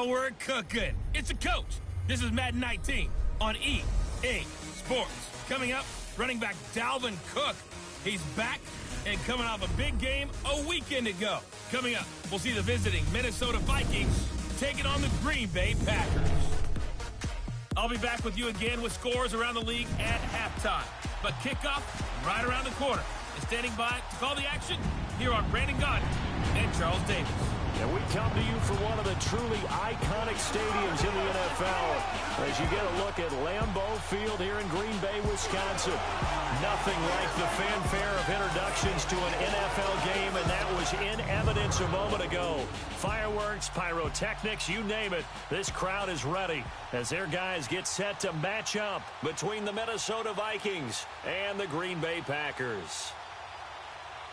Now we're cooking. It's a coach. This is Madden 19 on EA Sports. Coming up, running back Dalvin Cook. He's back and coming off a big game a weekend ago. Coming up, we'll see the visiting Minnesota Vikings taking on the Green Bay Packers. I'll be back with you again with scores around the league at halftime. But kickoff right around the corner. And standing by to call the action, here are Brandon Gardner and Charles Davis. And we come to you from one of the truly iconic stadiums in the NFL as you get a look at Lambeau Field here in Green Bay, Wisconsin. Nothing like the fanfare of introductions to an NFL game, and that was in evidence a moment ago. Fireworks, pyrotechnics, you name it. This crowd is ready as their guys get set to match up between the Minnesota Vikings and the Green Bay Packers.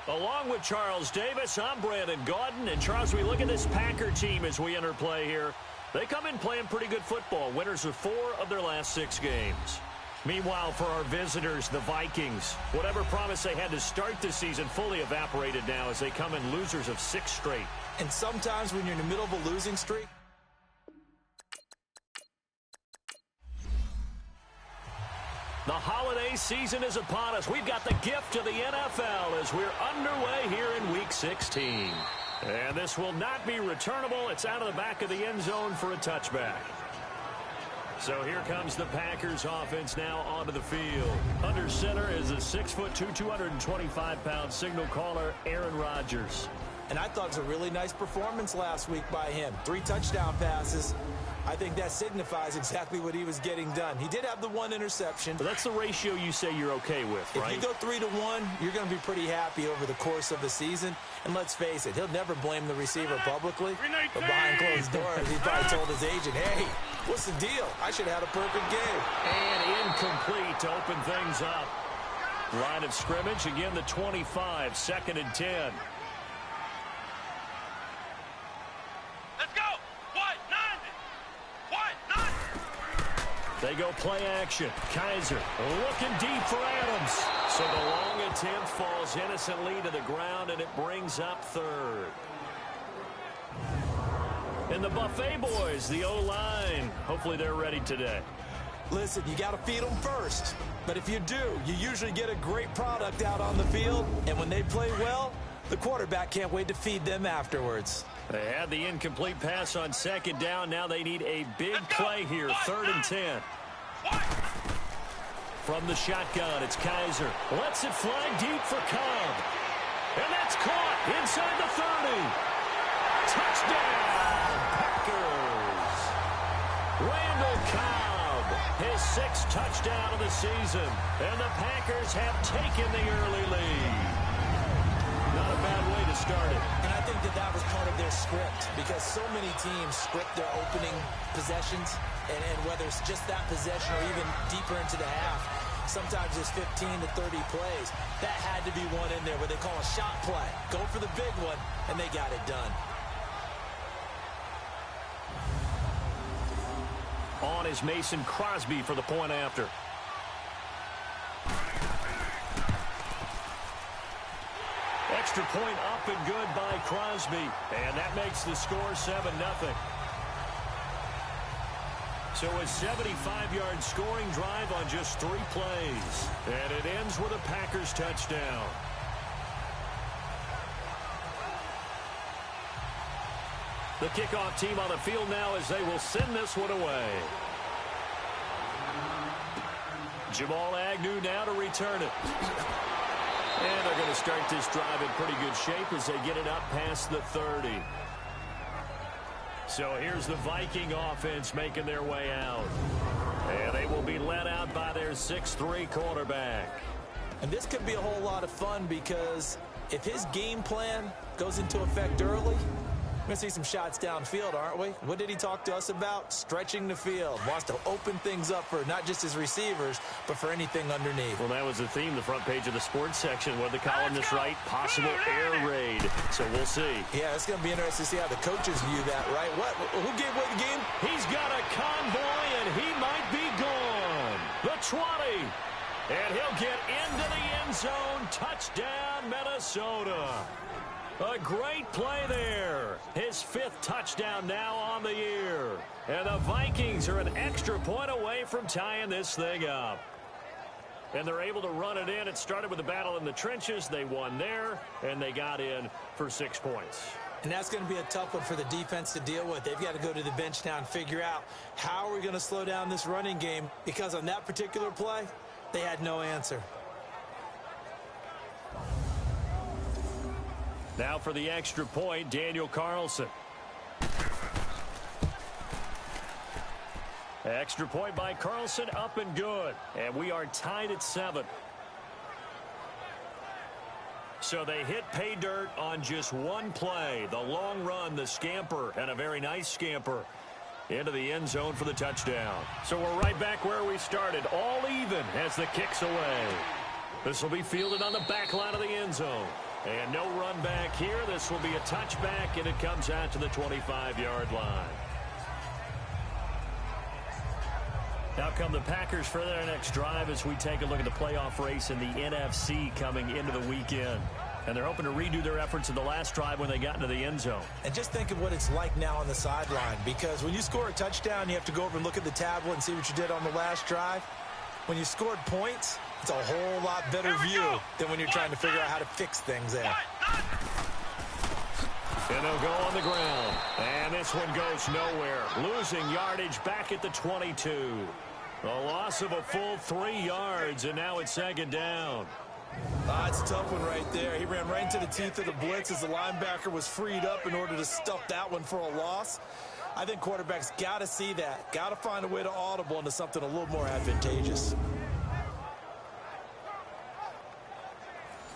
Along with Charles Davis, I'm Brandon Gaudin. And Charles, we look at this Packer team as we enter play here. They come in playing pretty good football. Winners of 4 of their last 6 games. Meanwhile, for our visitors, the Vikings, whatever promise they had to start the season fully evaporated now as they come in losers of 6 straight. And sometimes when you're in the middle of a losing streak, the holiday season is upon us. We've got the gift of the NFL as we're underway here in Week 16. And this will not be returnable. It's out of the back of the end zone for a touchback. So here comes the Packers offense now onto the field. Under center is a 6'2", 225-pound signal caller, Aaron Rodgers. and I thought it was a really nice performance last week by him. 3 touchdown passes. I think that signifies exactly what he was getting done. He did have the 1 interception. But that's the ratio you say you're okay with, right? If you go 3-to-1, you're going to be pretty happy over the course of the season. And let's face it, he'll never blame the receiver publicly. But behind closed doors, he probably told his agent, hey, what's the deal? I should have had a perfect game. And incomplete to open things up. Line of scrimmage, again the 25, 2nd and 10. They go play action. Kaiser looking deep for Adams. So the long attempt falls innocently to the ground, and it brings up 3rd. And the Buffet boys, the O-line, hopefully they're ready today. Listen, you got to feed them first. But if you do, you usually get a great product out on the field. And when they play well, the quarterback can't wait to feed them afterwards. They had the incomplete pass on 2nd down. Now they need a big play here, 3rd and 10. From the shotgun, it's Kaiser. Lets it fly deep for Cobb. And that's caught inside the 30. Touchdown, Packers. Randall Cobb, his 6th touchdown of the season. And the Packers have taken the early lead. Not a bad way to start it. And I think that was part of their script, because so many teams script their opening possessions, and whether it's just that possession or even deeper into the half, sometimes it's 15 to 30 plays. That had to be one in there where they call a shot play. Go for the big one, and they got it done. On is Mason Crosby for the point after. Extra point up and good by Crosby. And that makes the score 7-0. So a 75-yard scoring drive on just 3 plays. And it ends with a Packers touchdown. The kickoff team on the field now as they will send this one away. Jamal Agnew now to return it. And they're going to start this drive in pretty good shape as they get it up past the 30. So here's the Viking offense making their way out. And they will be led out by their 6'3" quarterback. And this could be a whole lot of fun, because if his game plan goes into effect early, we're going to see some shots downfield, aren't we? What did he talk to us about? Stretching the field. Wants to open things up for not just his receivers, but for anything underneath. Well, that was the theme, the front page of the sports section. What the columnists write? Possible air raid. So we'll see. Yeah, it's going to be interesting to see how the coaches view that, right? Who gave away the game? He's got a convoy, and he might be gone. The 20. And he'll get into the end zone. Touchdown, Minnesota. A great play there. His 5th touchdown now on the year. And the Vikings are an extra point away from tying this thing up. And they're able to run it in. It started with a battle in the trenches. They won there, and they got in for 6 points. And that's going to be a tough one for the defense to deal with. They've got to go to the bench now and figure out how are we going to slow down this running game, because on that particular play, they had no answer. Now for the extra point, Daniel Carlson. Extra point by Carlson, up and good. And we are tied at 7. So they hit pay dirt on just one play. The long run, the scamper, and a very nice scamper into the end zone for the touchdown. So we're right back where we started, all even as the kick's away. This will be fielded on the back line of the end zone. And no run back here. This will be a touchback, and it comes out to the 25-yard line. Now come the Packers for their next drive as we take a look at the playoff race in the NFC coming into the weekend. And they're hoping to redo their efforts in the last drive when they got into the end zone. And just think of what it's like now on the sideline, because when you score a touchdown, you have to go over and look at the tablet and see what you did on the last drive. When you scored points, it's a whole lot better view than when you're trying to figure out how to fix things there. And they'll go on the ground. And this one goes nowhere. Losing yardage back at the 22. A loss of a full 3 yards, and now it's 2nd down. It's a tough one right there. He ran right into the teeth of the blitz as the linebacker was freed up in order to stuff that one for a loss. I think quarterbacks got to see that. Got to find a way to audible into something a little more advantageous.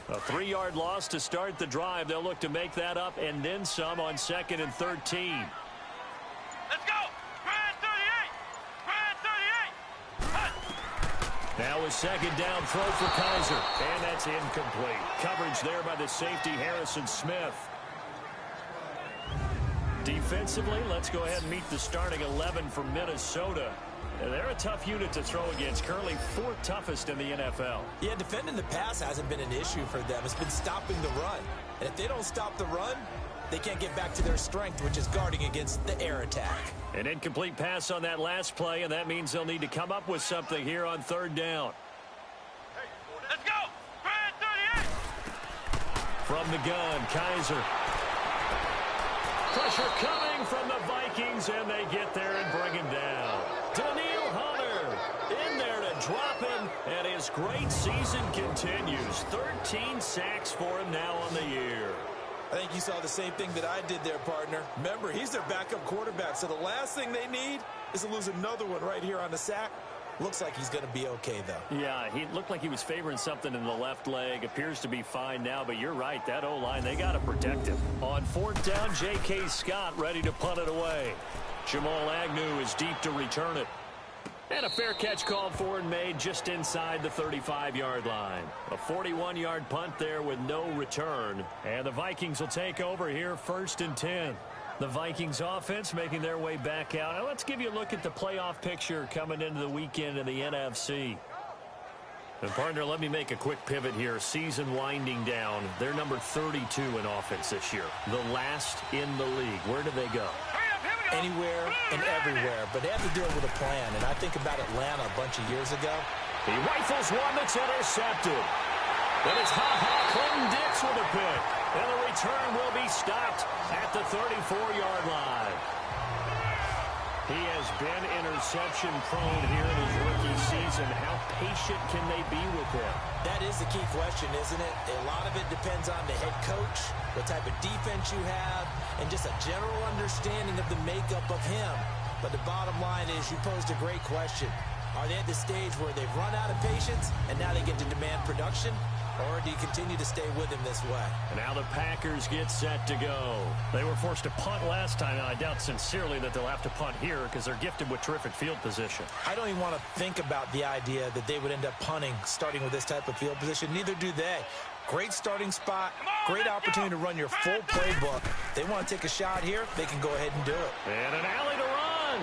A 3-yard loss to start the drive. They'll look to make that up and then some on 2nd and 13. Let's go! Brand 38! Brand 38! Now a 2nd down throw for Kaiser. And that's incomplete. Coverage there by the safety, Harrison Smith. Defensively, let's go ahead and meet the starting 11 for Minnesota. They're a tough unit to throw against, currently 4th toughest in the NFL. Yeah, defending the pass hasn't been an issue for them. It's been stopping the run. And if they don't stop the run, they can't get back to their strength, which is guarding against the air attack. An incomplete pass on that last play, and that means they'll need to come up with something here on 3rd down. Let's go! Brand 38! From the gun, Kaiser. Pressure coming from the Vikings, and they get there and bring him down. Daniil Hunter in there to drop him, and his great season continues. 13 sacks for him now on the year. I think you saw the same thing that I did there, partner. Remember, he's their backup quarterback, so the last thing they need is to lose another one right here on the sack. Looks like he's going to be okay, though. Yeah, he looked like he was favoring something in the left leg. Appears to be fine now, but you're right. That O-line, they got to protect him. On 4th down, J.K. Scott ready to punt it away. Jamal Agnew is deep to return it. And a fair catch called for and made just inside the 35-yard line. A 41-yard punt there with no return. And the Vikings will take over here 1st and 10. The Vikings offense making their way back out. Now let's give you a look at the playoff picture coming into the weekend in the NFC. And partner, let me make a quick pivot here. Season winding down. They're number 32 in offense this year. The last in the league. Where do they go? Anywhere and everywhere, but they have to do it with a plan. And I think about Atlanta a bunch of years ago. He rifles one that's intercepted. And it's Clinton Dix with a pick. And the return will be stopped at the 34-yard line. He has been interception prone here in his rookie season. How patient can they be with him? That is the key question, isn't it? A lot of it depends on the head coach, what type of defense you have, and just a general understanding of the makeup of him. But the bottom line is you posed a great question. Are they at the stage where they've run out of patience and now they get to demand production? Or do you continue to stay with him this way? And now the Packers get set to go. They were forced to punt last time, and I doubt sincerely that they'll have to punt here because they're gifted with terrific field position. I don't even want to think about the idea that they would end up punting starting with this type of field position. Neither do they. Great starting spot, great opportunity to run your full playbook. They want to take a shot here, they can go ahead and do it. And an alley to run.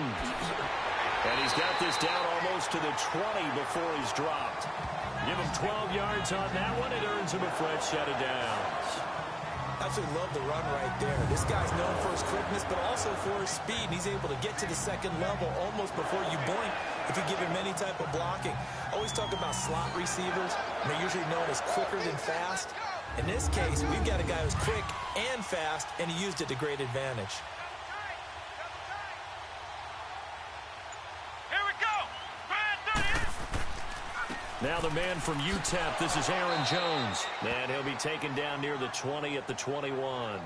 And he's got this down almost to the 20 before he's dropped. Give him 12 yards on that one. It earns him a fresh set of downs. I absolutely love the run right there. This guy's known for his quickness, but also for his speed. He's able to get to the second level almost before you blink if you give him any type of blocking. Always talk about slot receivers, and they're usually known as quicker than fast. In this case, we've got a guy who's quick and fast, and he used it to great advantage. Now the man from UTEP, this is Aaron Jones. And he'll be taken down near the 20 at the 21.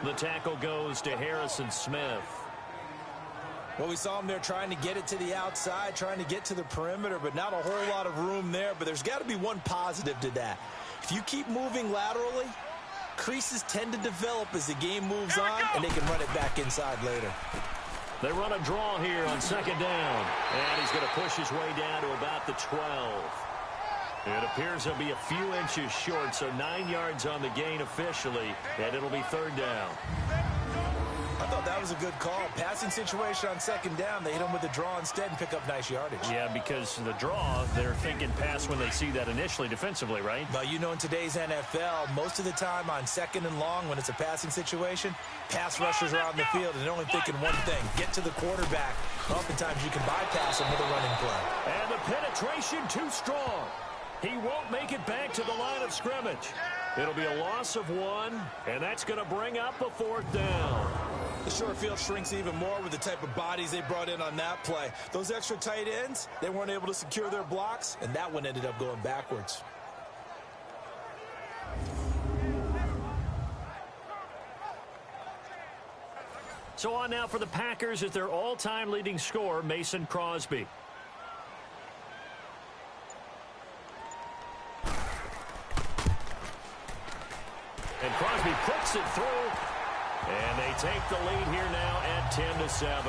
The tackle goes to Harrison Smith. Well, we saw him there trying to get it to the outside, trying to get to the perimeter, but not a whole lot of room there. But there's got to be one positive to that. If you keep moving laterally, creases tend to develop as the game moves on, and they can run it back inside later. They run a draw here on second down. And he's going to push his way down to about the 12. It appears he'll be a few inches short, so 9 yards on the gain officially, and it'll be third down. I thought that was a good call. Passing situation on second down, they hit him with a draw instead and pick up nice yardage. Yeah, because the draw, they're thinking pass when they see that initially defensively, right? But you know, in today's NFL, most of the time on second and long when it's a passing situation, pass rushers are on the field and they're only thinking one thing, get to the quarterback. Oftentimes you can bypass him with a running play. And the penetration too strong. He won't make it back to the line of scrimmage. It'll be a loss of 1, and that's going to bring up a fourth down. The short field shrinks even more with the type of bodies they brought in on that play. Those extra tight ends, they weren't able to secure their blocks, and that one ended up going backwards. So on now for the Packers is their all-time leading scorer, Mason Crosby. And Crosby puts it through. And they take the lead here now at 10-7.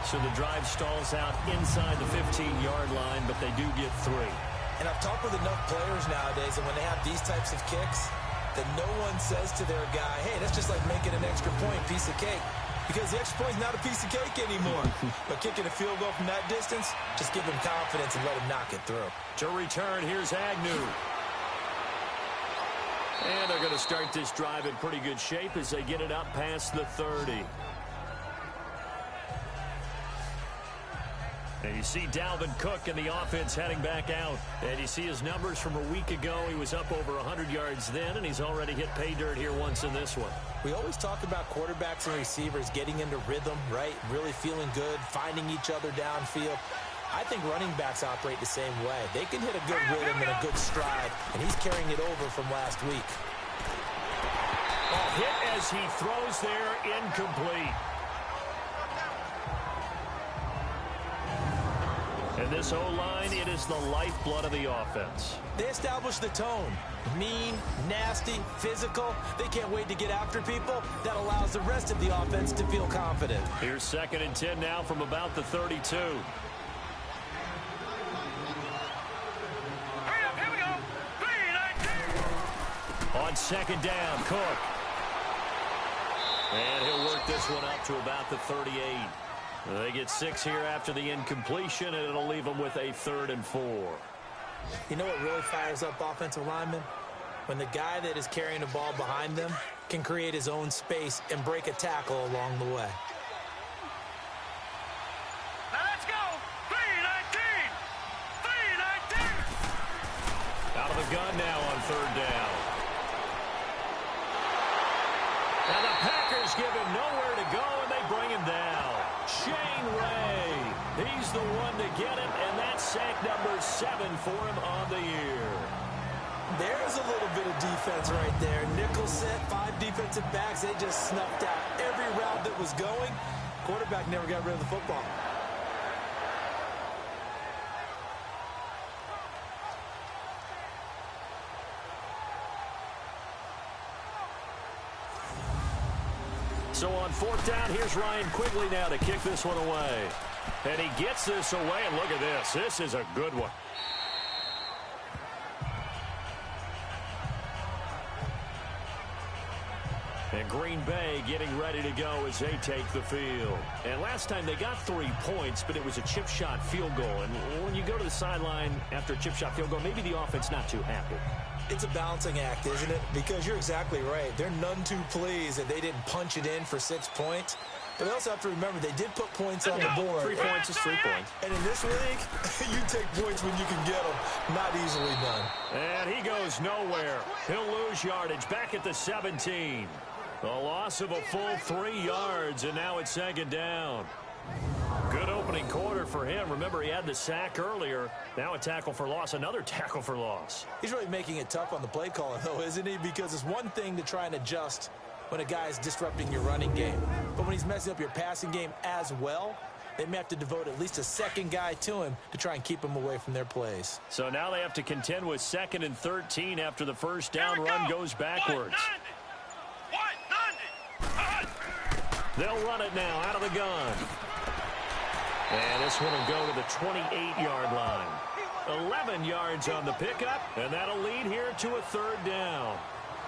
So the drive stalls out inside the 15-yard line, but they do get 3. And I've talked with enough players nowadays that when they have these types of kicks, that no one says to their guy, hey, that's just like making an extra point, piece of cake. Because the extra point's not a piece of cake anymore. But kicking a field goal from that distance, just give him confidence and let him knock it through. To return, here's Agnew. And they're going to start this drive in pretty good shape as they get it up past the 30. And you see Dalvin Cook and the offense heading back out. And you see his numbers from a week ago. He was up over 100 yards then, and he's already hit pay dirt here once in this one. We always talk about quarterbacks and receivers getting into rhythm, right? Really feeling good, finding each other downfield. I think running backs operate the same way. They can hit a good rhythm and a good stride, and he's carrying it over from last week. Hit as he throws there, incomplete. And this O-line, it is the lifeblood of the offense. They establish the tone. Mean, nasty, physical. They can't wait to get after people. That allows the rest of the offense to feel confident. Here's 2nd and 10 now from about the 32. On second down, Cook. And he'll work this one up to about the 38. They get 6 here after the incompletion, and it'll leave them with a 3rd and 4. You know what really fires up offensive linemen? When the guy that is carrying the ball behind them can create his own space and break a tackle along the way. Now let's go. 3-19. 3-19. Out of the gun now on 3rd down. Now the Packers give him nowhere to go, and they bring him down. Shane Ray, he's the one to get it, and that's sack number 7 for him on the year. There's a little bit of defense right there. Nickel set, 5 defensive backs. They just snuffed out every route that was going. Quarterback never got rid of the football. So on 4th down, here's Ryan Quigley now to kick this one away. And he gets this away, and look at this. This is a good one. And Green Bay getting ready to go as they take the field. And last time they got 3 points, but it was a chip shot field goal. And when you go to the sideline after a chip shot field goal, maybe the offense not too happy. It's a balancing act, isn't it? Because you're exactly right. They're none too pleased that they didn't punch it in for 6 points. But they also have to remember they did put points on the board. 3 points is 3 points. And in this league, you take points when you can get them. Not easily done. And he goes nowhere. He'll lose yardage back at the 17. A loss of a full 3 yards, and now it's second down. Good opening quarter for him. Remember, he had the sack earlier. Now a tackle for loss, another tackle for loss. He's really making it tough on the play caller, though, isn't he? Because it's one thing to try and adjust when a guy is disrupting your running game. But when he's messing up your passing game as well, they may have to devote at least a second guy to him to try and keep him away from their plays. So now they have to contend with 2nd and 13 after the first down run goes backwards. They'll run it now out of the gun. And this one will go to the 28-yard line. 11 yards on the pickup, and that'll lead here to a 3rd down.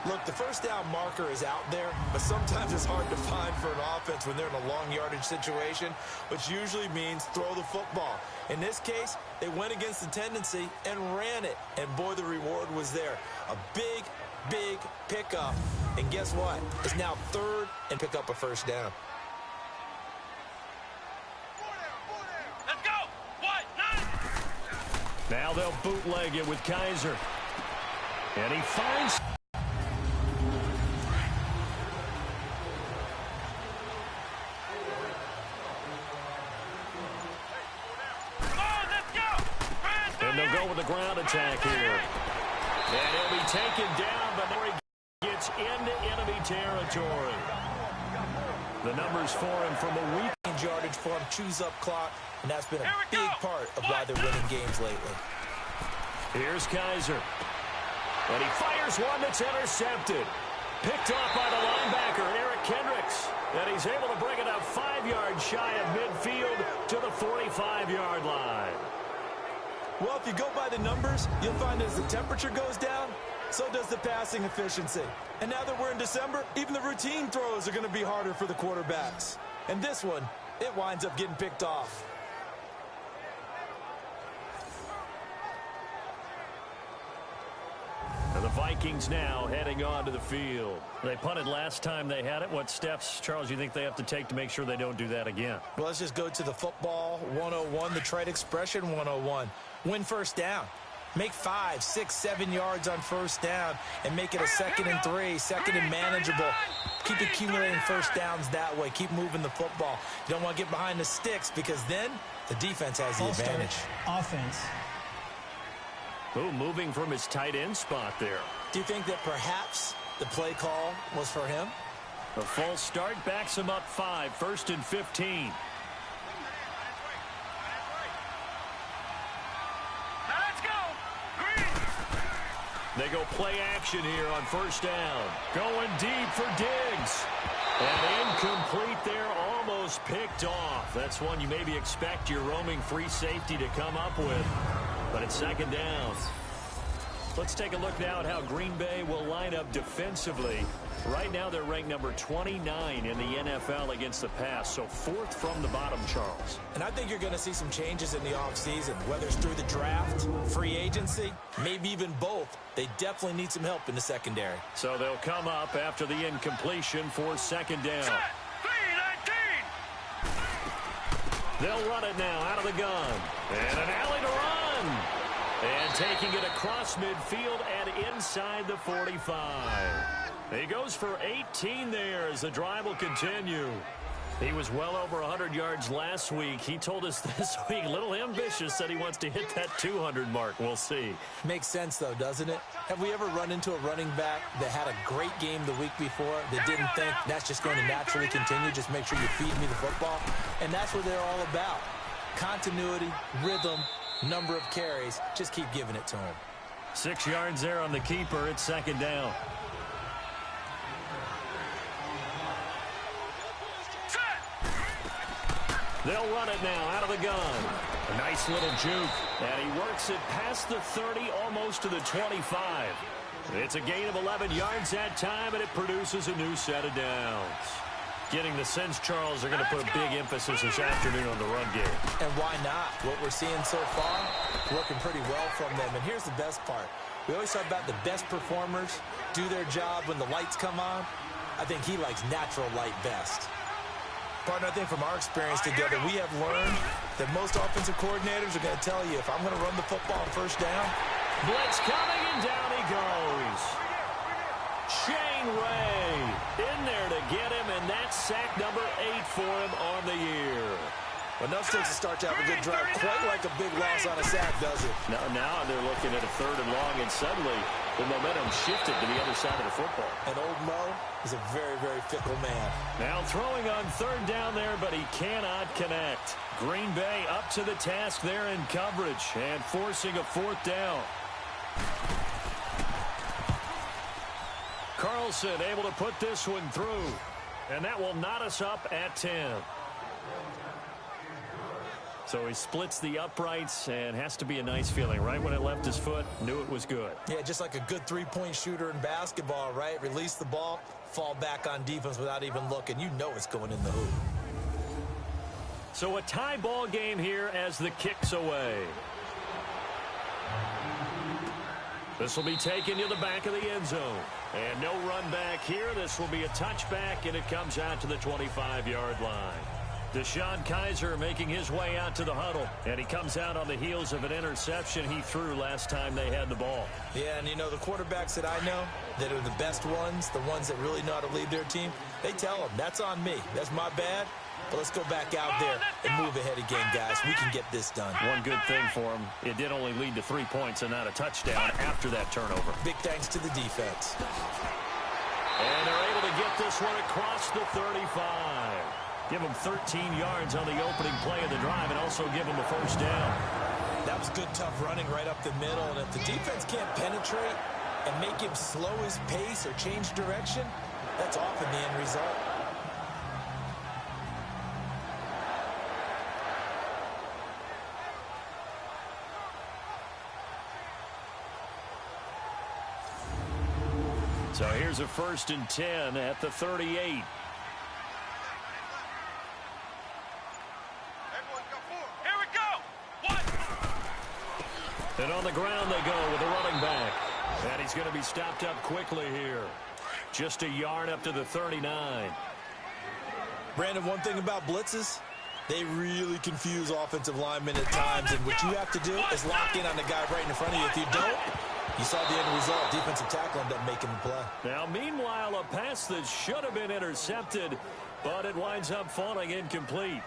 Look, the first down marker is out there, but sometimes it's hard to find for an offense when they're in a long yardage situation, which usually means throw the football. In this case, they went against the tendency and ran it, and boy, the reward was there. A big pickup, and guess what? It's now 3rd and pick up a first down. Let's go. 9. Now they'll bootleg it with Kaiser. And he finds... And they'll go with the ground attack here. And he'll be taken down, but now he gets into enemy territory. The numbers for him from a week. Yardage for him, chews up clock, and that's been a big part of why they're winning games lately. Here's Kaiser. And he fires one that's intercepted. Picked off by the linebacker, Eric Kendricks. And he's able to bring it up 5 yards shy of midfield to the 45-yard line. Well, if you go by the numbers, you'll find as the temperature goes down, so does the passing efficiency. And now that we're in December, even the routine throws are going to be harder for the quarterbacks. And this one, it winds up getting picked off. And the Vikings now heading onto the field. They punted last time they had it. What steps, Charles, you think they have to take to make sure they don't do that again? Well, let's just go to the football 101, the trade expression 101. Win first down. Make 5, 6, 7 yards on first down and make it a 2nd and 3, 2nd and manageable. Keep accumulating first downs that way. Keep moving the football. You don't want to get behind the sticks because then the defense has the advantage. Offense. Ooh, moving from his tight end spot there. Do you think that perhaps the play call was for him? A false start backs him up 5, 1st and 15. They go play action here on first down. Going deep for Diggs. And incomplete there, almost picked off. That's one you maybe expect your roaming free safety to come up with. But it's second down. Let's take a look now at how Green Bay will line up defensively. Right now they're ranked number 29 in the NFL against the pass, so 4th from the bottom, Charles. And I think you're going to see some changes in the offseason, whether it's through the draft, free agency, maybe even both. They definitely need some help in the secondary. So they'll come up after the incompletion for second down. Set. 3-19. They'll run it now out of the gun. And an alley to run. And taking it across midfield and inside the 45. He goes for 18 there as the drive will continue. He was well over 100 yards last week. He told us this week, a little ambitious, said he wants to hit that 200 mark. We'll see. Makes sense, though, doesn't it? Have we ever run into a running back that had a great game the week before that didn't think that's just going to naturally continue? Just make sure you feed me the football. And that's what they're all about. Continuity, rhythm, number of carries. Just keep giving it to him. 6 yards there on the keeper. It's second down. They'll run it now out of the gun. A nice little juke. And he works it past the 30, almost to the 25. It's a gain of 11 yards that time, and it produces a new set of downs. Getting the sense, Charles, they're going to put a big emphasis this afternoon on the run game. And why not? What we're seeing so far, working pretty well from them. And here's the best part. We always talk about the best performers do their job when the lights come on. I think he likes natural light best. Partner, I think from our experience together, we have learned that most offensive coordinators are going to tell you, if I'm going to run the football on first down. Blitz coming, and down he goes. Shane Ray in there to get him, and that's sack number 8 for him on the year. When those takes a start to have a good drive, quite like a big loss on a sack, does it? Now they're looking at a 3rd and long, and suddenly the momentum shifted to the other side of the football. And old Mo is a very, very fickle man. Now throwing on 3rd down there, but he cannot connect. Green Bay up to the task there in coverage and forcing a 4th down. Carlson able to put this one through, and that will knot us up at 10. So he splits the uprights, and has to be a nice feeling. Right when it left his foot, knew it was good. Yeah, just like a good three-point shooter in basketball, right? Release the ball, fall back on defense without even looking. You know it's going in the hoop. So a tie ball game here as the kick's away. This will be taken to the back of the end zone. And no run back here. This will be a touchback, and it comes out to the 25-yard line. Deshaun Kaiser making his way out to the huddle, and he comes out on the heels of an interception he threw last time they had the ball. Yeah, and you know, the quarterbacks that I know that are the best ones, the ones that really know how to lead their team, they tell them, that's on me. That's my bad. But let's go back out there and move ahead again, guys. We can get this done. One good thing for him, it did only lead to 3 points and not a touchdown after that turnover. Big thanks to the defense. And they're able to get this one across the 35. Give them 13 yards on the opening play of the drive and also give them a 1st down. That was good, tough running right up the middle. And if the defense can't penetrate and make him slow his pace or change direction, that's often the end result. So here's a 1st and 10 at the 38. And on the ground they go with the running back. And he's going to be stopped up quickly here. Just a yard up to the 39. Brandon, one thing about blitzes, they really confuse offensive linemen at times. And what you have to do is lock in on the guy right in front of you. If you don't, you saw the end result. Defensive tackle ended up making the play. Now, meanwhile, a pass that should have been intercepted, but it winds up falling incomplete.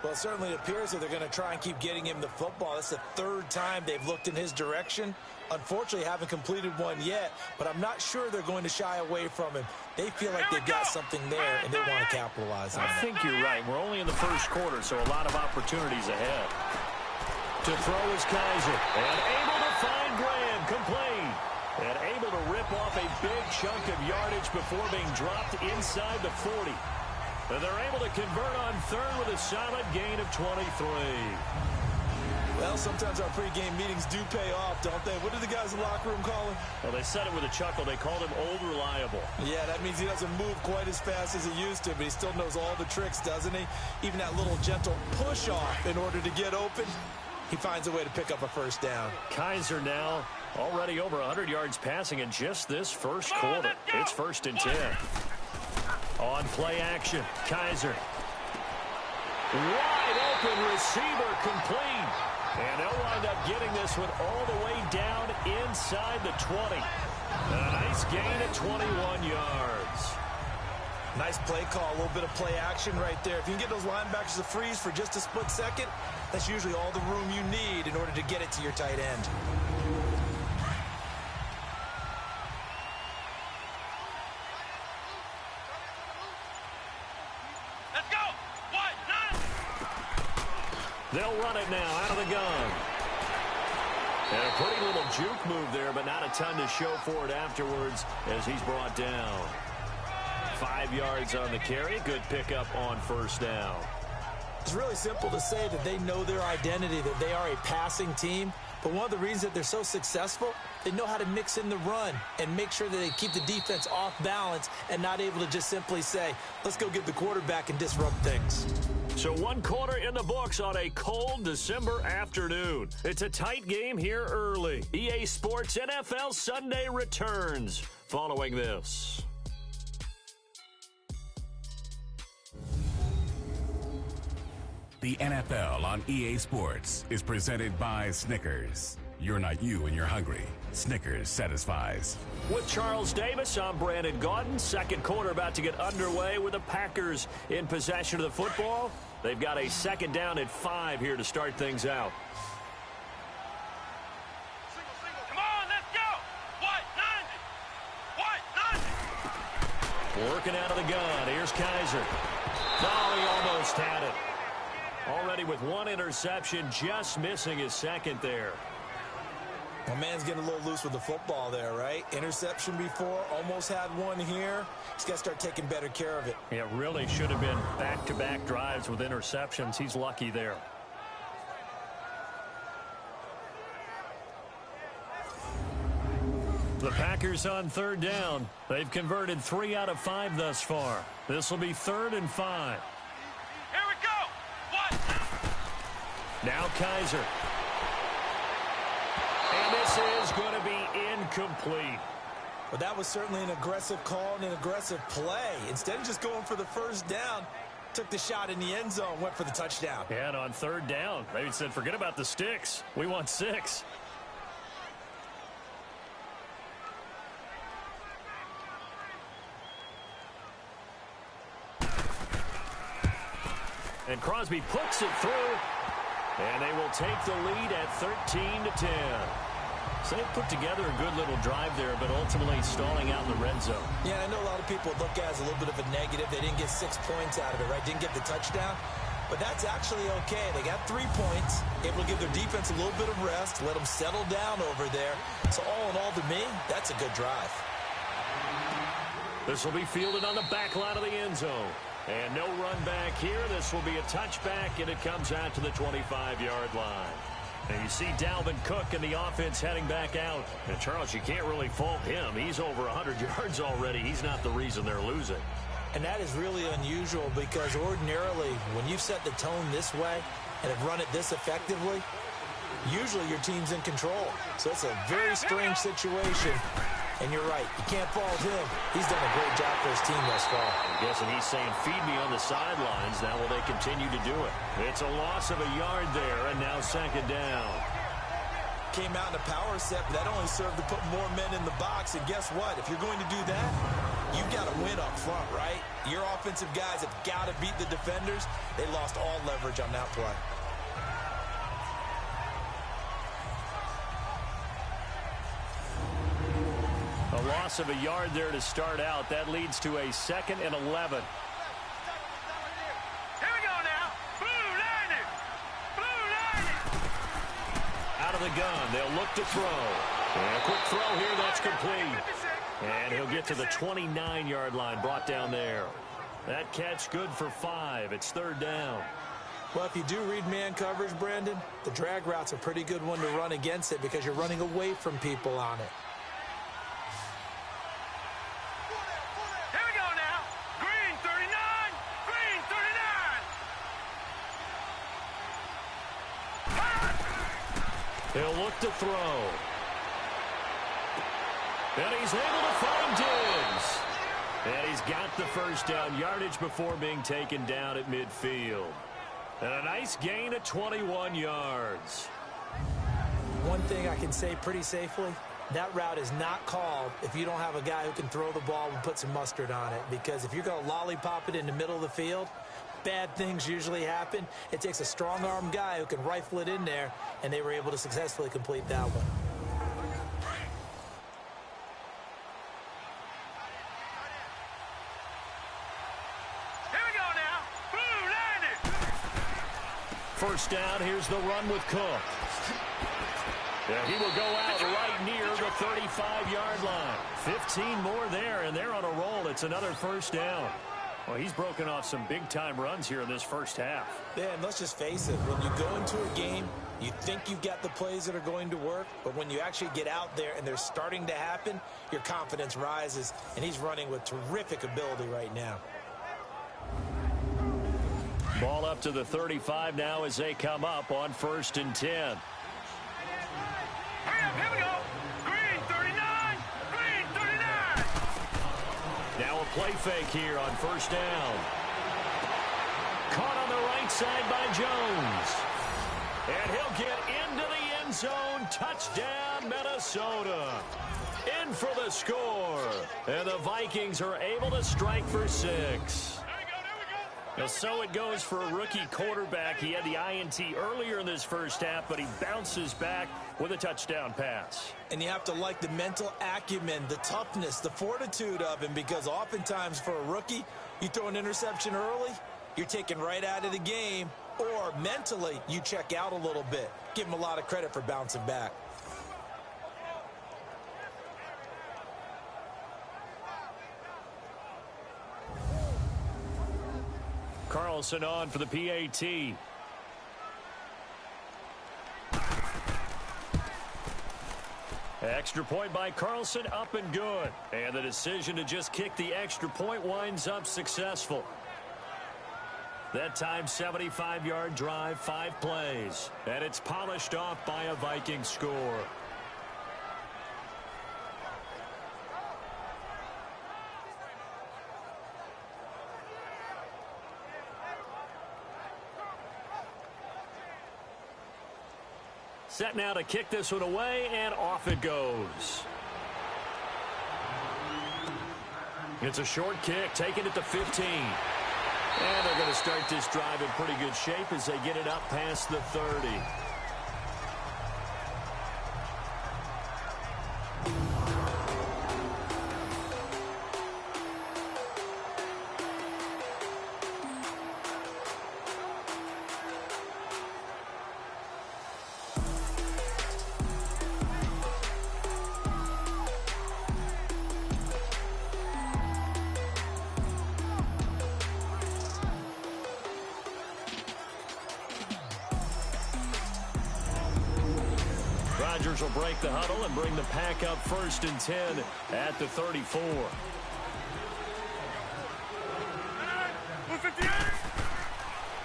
Well, it certainly appears that they're going to try and keep getting him the football. That's the 3rd time they've looked in his direction. Unfortunately, haven't completed one yet, but I'm not sure they're going to shy away from him. They feel like they've got something there, and they want to capitalize on it. I think you're right. We're only in the 1st quarter, so a lot of opportunities ahead. To throw is Kaiser, and able to find Graham, complete. And able to rip off a big chunk of yardage before being dropped inside the 40. And they're able to convert on 3rd with a solid gain of 23. Well, sometimes our pregame meetings do pay off, don't they? What did the guys in the locker room call him? Well, they said it with a chuckle. They called him old reliable. Yeah, that means he doesn't move quite as fast as he used to, but he still knows all the tricks, doesn't he? Even that little gentle push-off in order to get open, he finds a way to pick up a 1st down. Kaiser now already over 100 yards passing in just this 1st quarter. It's 1st and 10. On play action, Kaiser. Wide open receiver, complete. And they'll wind up getting this one all the way down inside the 20. A nice gain at 21 yards. Nice play call, a little bit of play action right there. If you can get those linebackers to freeze for just a split second, that's usually all the room you need in order to get it to your tight end. They'll run it now out of the gun. And a pretty little juke move there, but not a ton to show for it afterwards as he's brought down. 5 yards on the carry. Good pickup on 1st down. It's really simple to say that they know their identity, that they are a passing team, But one of the reasons that they're so successful, they know how to mix in the run and make sure that they keep the defense off balance and not able to just simply say, let's go get the quarterback and disrupt things. So 1 quarter in the books on a cold December afternoon. It's a tight game here early. EA Sports NFL Sunday returns following this. The NFL on EA Sports is presented by Snickers. You're not you when you're hungry. Snickers satisfies. With Charles Davis, I'm Brandon Gaudin. Second quarter about to get underway with the Packers in possession of the football. They've got a second down at 5 here to start things out. Come on, let's go. What? 90. Working out of the gun. Here's Kaiser. Oh, he almost had it. Already with 1 interception, just missing his second there. My man's getting a little loose with the football there, right? Interception before, almost had one here. He's got to start taking better care of it. It really should have been back-to-back drives with interceptions. He's lucky there. The Packers on third down. They've converted 3 out of 5 thus far. This will be 3rd and 5. Here we go. What? Now Kaiser. And this is going to be incomplete. Well, that was certainly an aggressive call and an aggressive play. Instead of just going for the first down, took the shot in the end zone, went for the touchdown. And on third down, they said, forget about the sticks. We want 6. And Crosby puts it through. And they will take the lead at 13-10. So they put together a good little drive there, but ultimately stalling out in the red zone. Yeah, I know a lot of people look at it as a little bit of a negative. They didn't get 6 points out of it, right? Didn't get the touchdown. But that's actually okay. They got 3 points, able to give their defense a little bit of rest, let them settle down over there. So all in all, to me, that's a good drive. This will be fielded on the back line of the end zone. And no run back here. This will be a touchback, and it comes out to the 25-yard line. And you see Dalvin Cook and the offense heading back out. And, Charles, you can't really fault him. He's over 100 yards already. He's not the reason they're losing. And that is really unusual because ordinarily when you've set the tone this way and have run it this effectively, usually your team's in control. So it's a very strange situation. And you're right. You can't fault him. He's done a great job for his team thus far. I'm guessing he's saying, feed me on the sidelines. Now will they continue to do it? It's a loss of a yard there, and now second down. Came out in a power set, but that only served to put more men in the box. And guess what? If you're going to do that, you've got to win up front, right? Your offensive guys have got to beat the defenders. They lost all leverage on that play. A loss of a yard there to start out. That leads to a 2nd and 11. Here we go now. Blue 90. Blue 90. Out of the gun. They'll look to throw. And a quick throw here. That's complete. And he'll get to the 29-yard line. Brought down there. That catch good for 5. It's 3rd down. Well, if you do read man coverage, Brandon, the drag route's a pretty good one to run against it because you're running away from people on it. He'll look to throw. And he's able to find Diggs. And he's got the first down yardage before being taken down at midfield. And a nice gain of 21 yards. One thing I can say pretty safely, that route is not called if you don't have a guy who can throw the ball and put some mustard on it. Because if you're going to lollipop it in the middle of the field, bad things usually happen. It takes a strong-arm guy who can rifle it in there, and they were able to successfully complete that one. Here we go now. Blue 90. First down, here's the run with Cook. Yeah, he will go out right near the 35-yard line. 15 more there, and they're on a roll. It's another first down. Well, he's broken off some big-time runs here in this first half. Yeah, and let's just face it. When you go into a game, You think you've got the plays that are going to work, but when you actually get out there and they're starting to happen, your confidence rises, and he's running with terrific ability right now. Ball up to the 35 now as they come up on 1st and 10. Hurry up, here we go. Green 39, green 39. Now a play fake here on 1st down. Caught on the right side by Jones. And he'll get into the end zone. Touchdown, Minnesota. In for the score. And the Vikings are able to strike for 6. Now, so it goes for a rookie quarterback. He had the INT earlier in this first half, but he bounces back with a touchdown pass. And you have to like the mental acumen, the toughness, the fortitude of him, because oftentimes for a rookie, you throw an interception early, you're taken right out of the game, or mentally you check out a little bit. Give him a lot of credit for bouncing back. Carlson on for the PAT. Extra point by Carlson, up and good. And the decision to just kick the extra point winds up successful. That time, 75-yard drive, 5 plays. And it's polished off by a Viking score. Set now to kick this one away, and off it goes. It's a short kick, taking it to 15. And they're going to start this drive in pretty good shape as they get it up past the 30. Rodgers will break the huddle and bring the pack up 1st and 10 at the 34.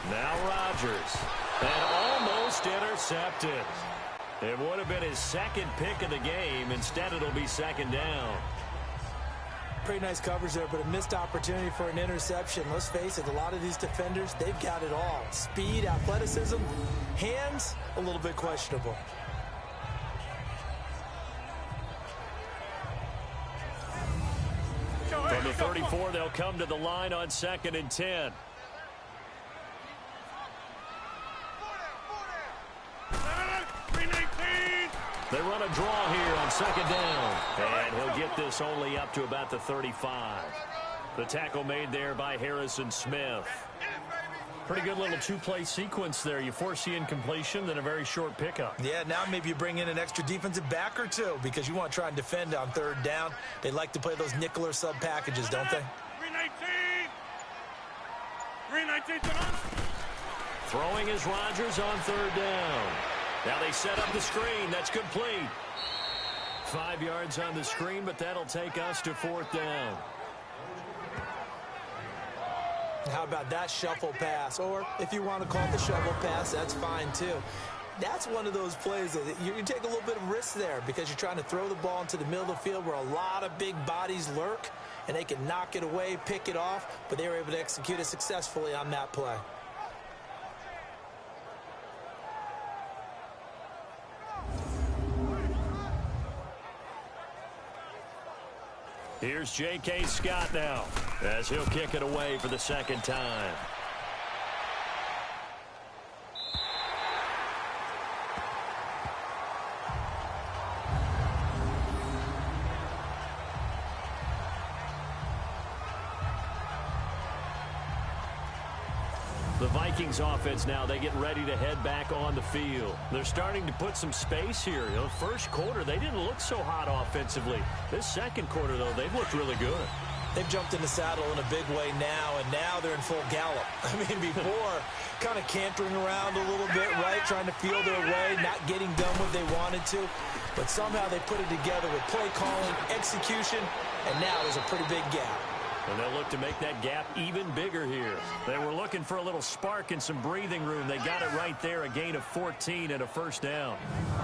Now Rodgers. And almost intercepted. It would have been his second pick of the game. Instead, it'll be 2nd down. Pretty nice coverage there, but a missed opportunity for an interception. Let's face it, a lot of these defenders, they've got it all. Speed, athleticism, hands, a little bit questionable. From the 34, they'll come to the line on 2nd and 10. They run a draw here on 2nd down. And he'll get this only up to about the 35. The tackle made there by Harrison Smith. Pretty good little 2-play sequence there. You force the incompletion, then a very short pickup. Yeah, now maybe you bring in an extra defensive back or two because you want to try and defend on 3rd down. They like to play those nickel or sub packages, don't they? 319. Throwing is Rodgers on 3rd down. Now they set up the screen. That's complete. 5 yards on the screen, but that'll take us to 4th down. How about that shuffle pass? Or if you want to call it the shovel pass, that's fine too. That's one of those plays that you can take a little bit of risk there because you're trying to throw the ball into the middle of the field where a lot of big bodies lurk, and they can knock it away, pick it off, but they were able to execute it successfully on that play. Here's J.K. Scott now as he'll kick it away for the 2nd time. The Vikings offense now, they get ready to head back on the field. They're starting to put some space here. You know, first quarter, they didn't look so hot offensively. This second quarter, though, they've looked really good. They've jumped in the saddle in a big way now, and now they're in full gallop. I mean, before, kind of cantering around a little bit, right? Trying to feel their way, not getting done what they wanted to. But somehow they put it together with play calling, execution, and now there's a pretty big gap. And they'll look to make that gap even bigger here. They were looking for a little spark and some breathing room. They got it right there, a gain of 14 and a first down.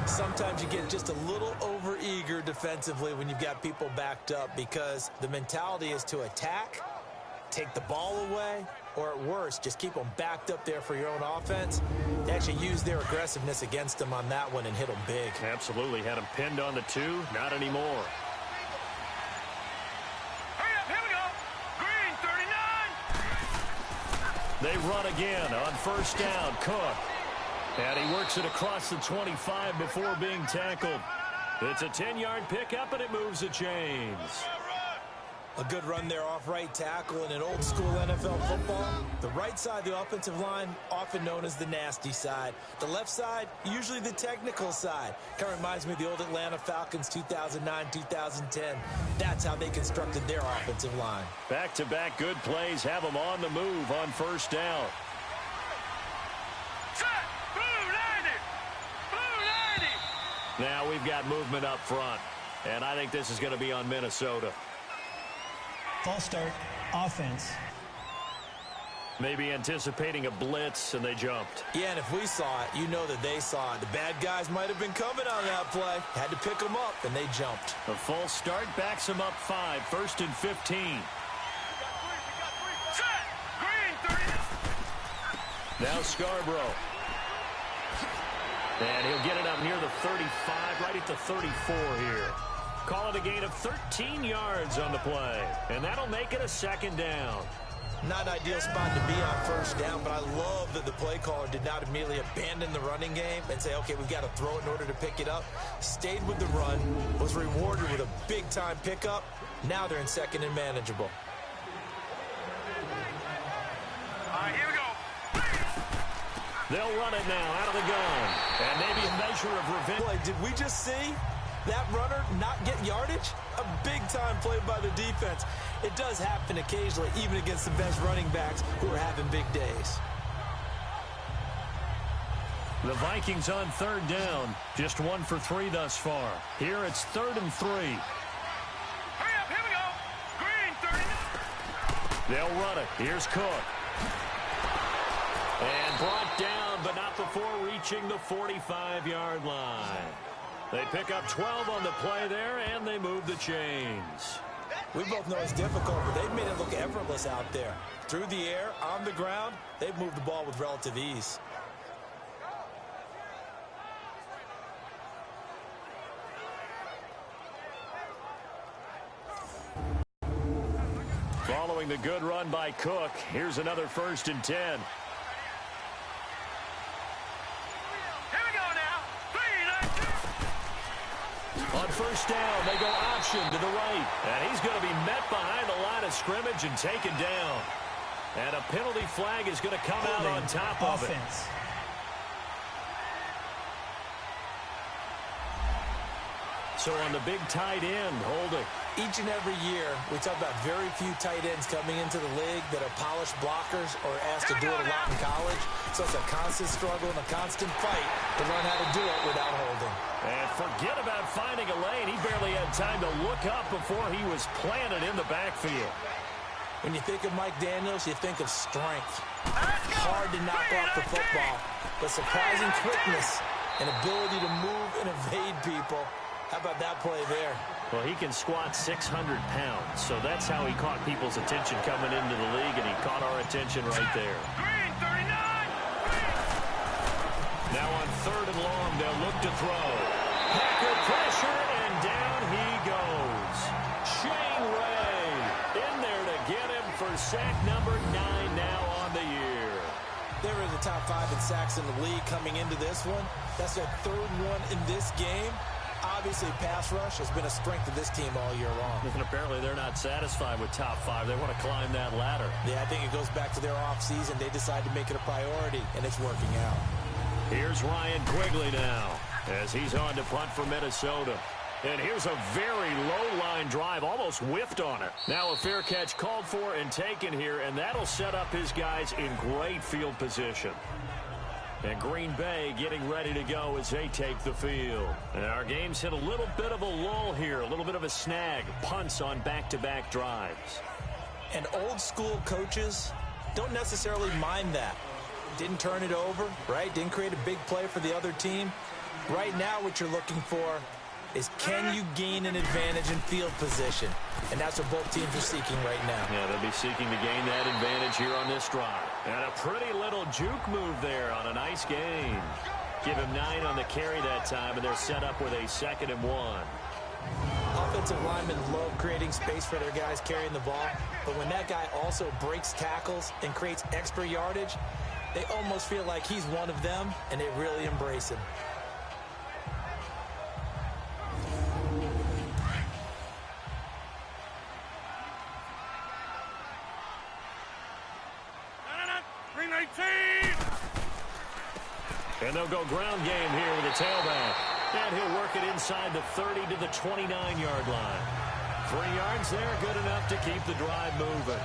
Sometimes you get just a little over-eager defensively when you've got people backed up because the mentality is to attack, take the ball away, or at worst, just keep them backed up there for your own offense. They actually used their aggressiveness against them on that one and hit them big. Absolutely. Had them pinned on the 2. Not anymore. They run again on first down. Cook. And he works it across the 25 before being tackled. It's a 10-yard pickup, and it moves the chains. A good run there off right tackle in an old-school NFL football. The right side, the offensive line, often known as the nasty side. The left side, usually the technical side. Kind of reminds me of the old Atlanta Falcons 2009-2010. That's how they constructed their offensive line. Back-to-back good plays have them on the move on first down. Now we've got movement up front, and I think this is going to be on Minnesota. False start, offense. Maybe anticipating a blitz, and they jumped. Yeah, and if we saw it, you know that they saw it. The bad guys might have been coming on that play. Had to pick them up, and they jumped. A false start backs them up 5, 1st and 15. Now Scarborough. And he'll get it up near the 35, right at the 34 here. Call it a gain of 13 yards on the play. And that'll make it a second down. Not an ideal spot to be on first down, but I love that the play caller did not immediately abandon the running game and say, okay, we've got to throw it in order to pick it up. Stayed with the run, was rewarded with a big-time pickup. Now they're in second and manageable. All right, here we go. They'll run it now out of the gun. And maybe a measure of revenge. Boy, did we just see that runner not get yardage? A big-time play by the defense. It does happen occasionally, even against the best running backs who are having big days. The Vikings on third down. Just 1 for 3 thus far. Here it's 3rd and 3. Hurry up, here we go. Green, 30. They'll run it. Here's Cook. And brought down, but not before reaching the 45-yard line. They pick up 12 on the play there, and they move the chains. We both know it's difficult, but they've made it look effortless out there. Through the air, on the ground, they've moved the ball with relative ease. Following the good run by Cook, here's another 1st and 10. On first down, they go option to the right. And he's going to be met behind the line of scrimmage and taken down. And a penalty flag is going to come out on top of it. So on the big tight end, holding. Each and every year, we talk about very few tight ends coming into the league that are polished blockers or asked to do it a lot in college. So it's a constant struggle and a constant fight to learn how to do it without holding. And forget about finding a lane. He barely had time to look up before he was planted in the backfield. When you think of Mike Daniels, you think of strength. Hard to knock off the football, but surprising quickness and ability to move and evade people. How about that play there? Well, he can squat 600 pounds, so that's how he caught people's attention coming into the league, and he caught our attention right there. Green, 39. Now on 3rd and long, they'll look to throw. Packer pressure, and down he goes. Shane Ray in there to get him for sack number 9 now on the year. They're in the top 5 in sacks in the league coming into this one. That's their 3rd one in this game. Obviously, pass rush has been a strength of this team all year long. And apparently they're not satisfied with top 5. They want to climb that ladder. Yeah, I think it goes back to their offseason. They decided to make it a priority, and it's working out. Here's Ryan Quigley now as he's on to punt for Minnesota. And here's a very low-line drive, almost whiffed on it. Now a fair catch called for and taken here, and that'll set up his guys in great field position. And Green Bay getting ready to go as they take the field. And our game's hit a little bit of a lull here, a little bit of a snag. Punts on back-to-back drives. And old-school coaches don't necessarily mind that. Didn't turn it over, right? Didn't create a big play for the other team. Right now what you're looking for is, can you gain an advantage in field position? And that's what both teams are seeking right now. Yeah, they'll be seeking to gain that advantage here on this drive. And a pretty little juke move there on a nice gain. Give him 9 on the carry that time, and they're set up with a 2nd and 1. Offensive linemen love creating space for their guys carrying the ball, but when that guy also breaks tackles and creates extra yardage, they almost feel like he's one of them, and they really embrace him. And they'll go ground game here with a tailback. And he'll work it inside the 30 to the 29-yard line. 3 yards there, good enough to keep the drive moving.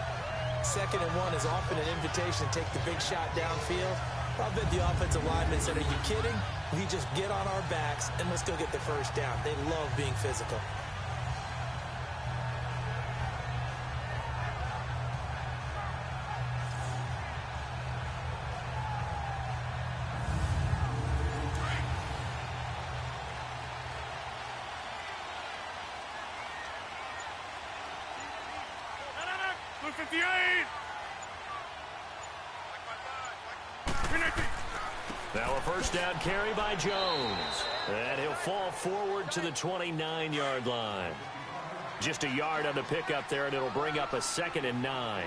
2nd and 1 is often an invitation to take the big shot downfield. I bet the offensive lineman said, are you kidding? We just get on our backs and let's go get the first down. They love being physical. Now a first down carry by Jones. And he'll fall forward to the 29-yard line. Just a yard on the pickup there, and it'll bring up a 2nd and 9.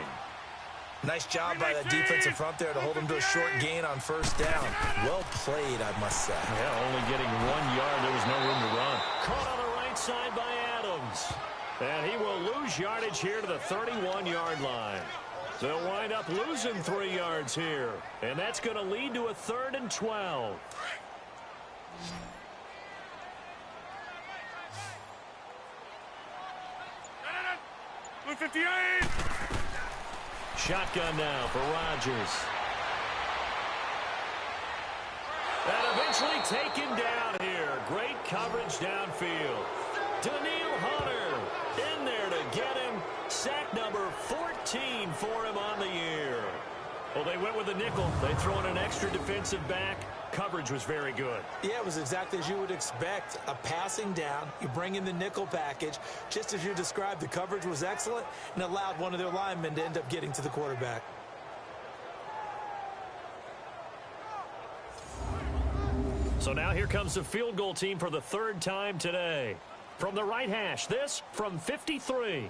Nice job by the defensive front there to hold him to a short gain on first down. Well played, I must say. Yeah, only getting 1 yard. There was no room to run. Caught on the right side by Adams. And he will lose yardage here to the 31-yard line. They'll wind up losing 3 yards here. And that's going to lead to a 3rd and 12. Blue 58. Shotgun now for Rodgers. And eventually taken down here. Great coverage downfield. Daniil Hunter in there to get him. Sack number 14 for him on the year. Well, they went with a nickel. They throw in an extra defensive back. Coverage was very good. Yeah, it was exactly as you would expect. A passing down. You bring in the nickel package. Just as you described, the coverage was excellent and allowed one of their linemen to end up getting to the quarterback. So now here comes the field goal team for the 3rd time today. From the right hash, this from 53.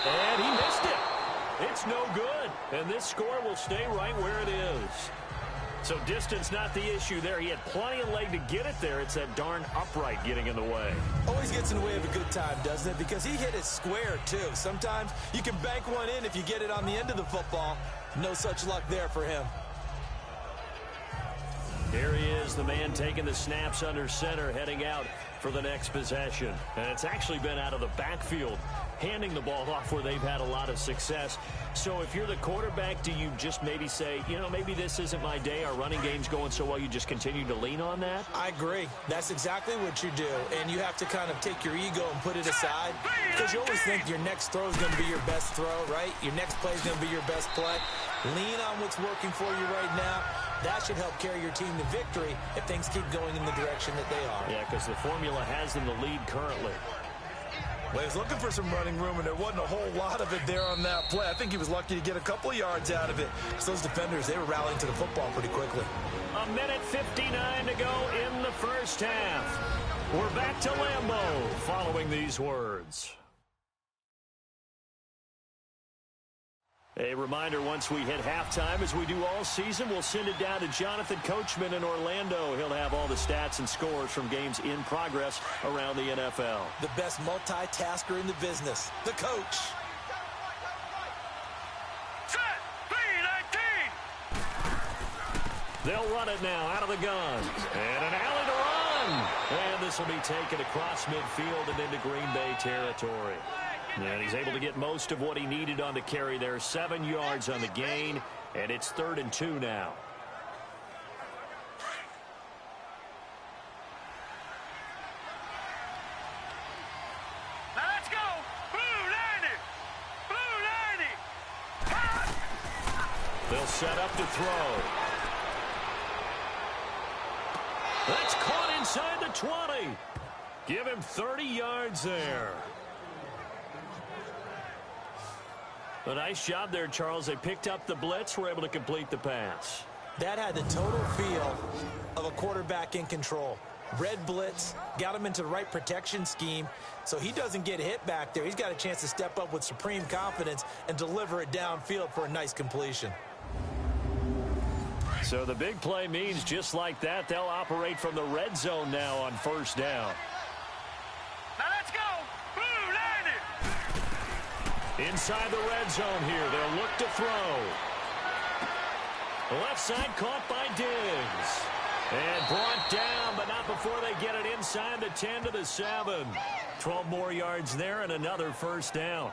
And he missed it. It's no good. And this score will stay right where it is. So distance not the issue there. He had plenty of leg to get it there. It's that darn upright getting in the way. Always gets in the way of a good time, doesn't it? Because he hit it square, too. Sometimes you can bank one in if you get it on the end of the football. No such luck there for him. Here he is, the man taking the snaps under center, heading out for the next possession. And it's actually been out of the backfield, handing the ball off where they've had a lot of success. So if you're the quarterback, do you just maybe say, you know, maybe this isn't my day, our running game's going so well, you just continue to lean on that? I agree. That's exactly what you do. And you have to kind of take your ego and put it aside, because you always think your next throw is going to be your best throw, right? Your next play is going to be your best play. Lean on what's working for you right now. That should help carry your team to victory if things keep going in the direction that they are. Yeah, because the formula has them the lead currently. Well, he was looking for some running room, and there wasn't a whole lot of it there on that play. I think he was lucky to get a couple yards out of it. So those defenders, they were rallying to the football pretty quickly. 1:59 to go in the first half. We're back to Lambeau following these words. A reminder, once we hit halftime, as we do all season, we'll send it down to Jonathan Coachman in Orlando. He'll have all the stats and scores from games in progress around the NFL. The best multitasker in the business, the coach. Set, B19. They'll run it now out of the gun. And an alley to run. And this will be taken across midfield and into Green Bay territory. And he's able to get most of what he needed on the carry there. 7 yards on the gain. And it's 3rd and 2 now. Now let's go. Blue 90. Blue 90. They'll set up to throw. That's caught inside the 20. Give him 30 yards there. A nice job there, Charles. They picked up the blitz, were able to complete the pass. That had the total feel of a quarterback in control. Red blitz, got him into the right protection scheme, so he doesn't get hit back there. He's got a chance to step up with supreme confidence and deliver it downfield for a nice completion. So the big play means just like that, they'll operate from the red zone now on 1st down. Now let's go. Blue 90. Inside the red zone here, they'll look to throw. The left side caught by Diggs. And brought down, but not before they get it inside the 10 to the 7. 12 more yards there and another 1st down.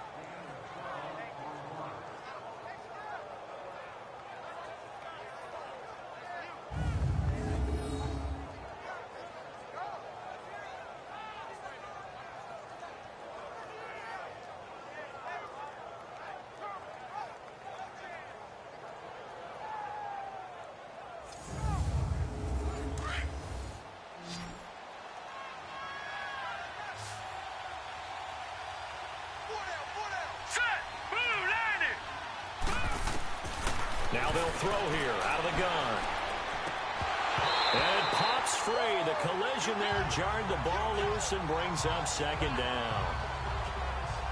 Now they'll throw here out of the gun. And it pops free. The collision there jarred the ball loose and brings up 2nd down.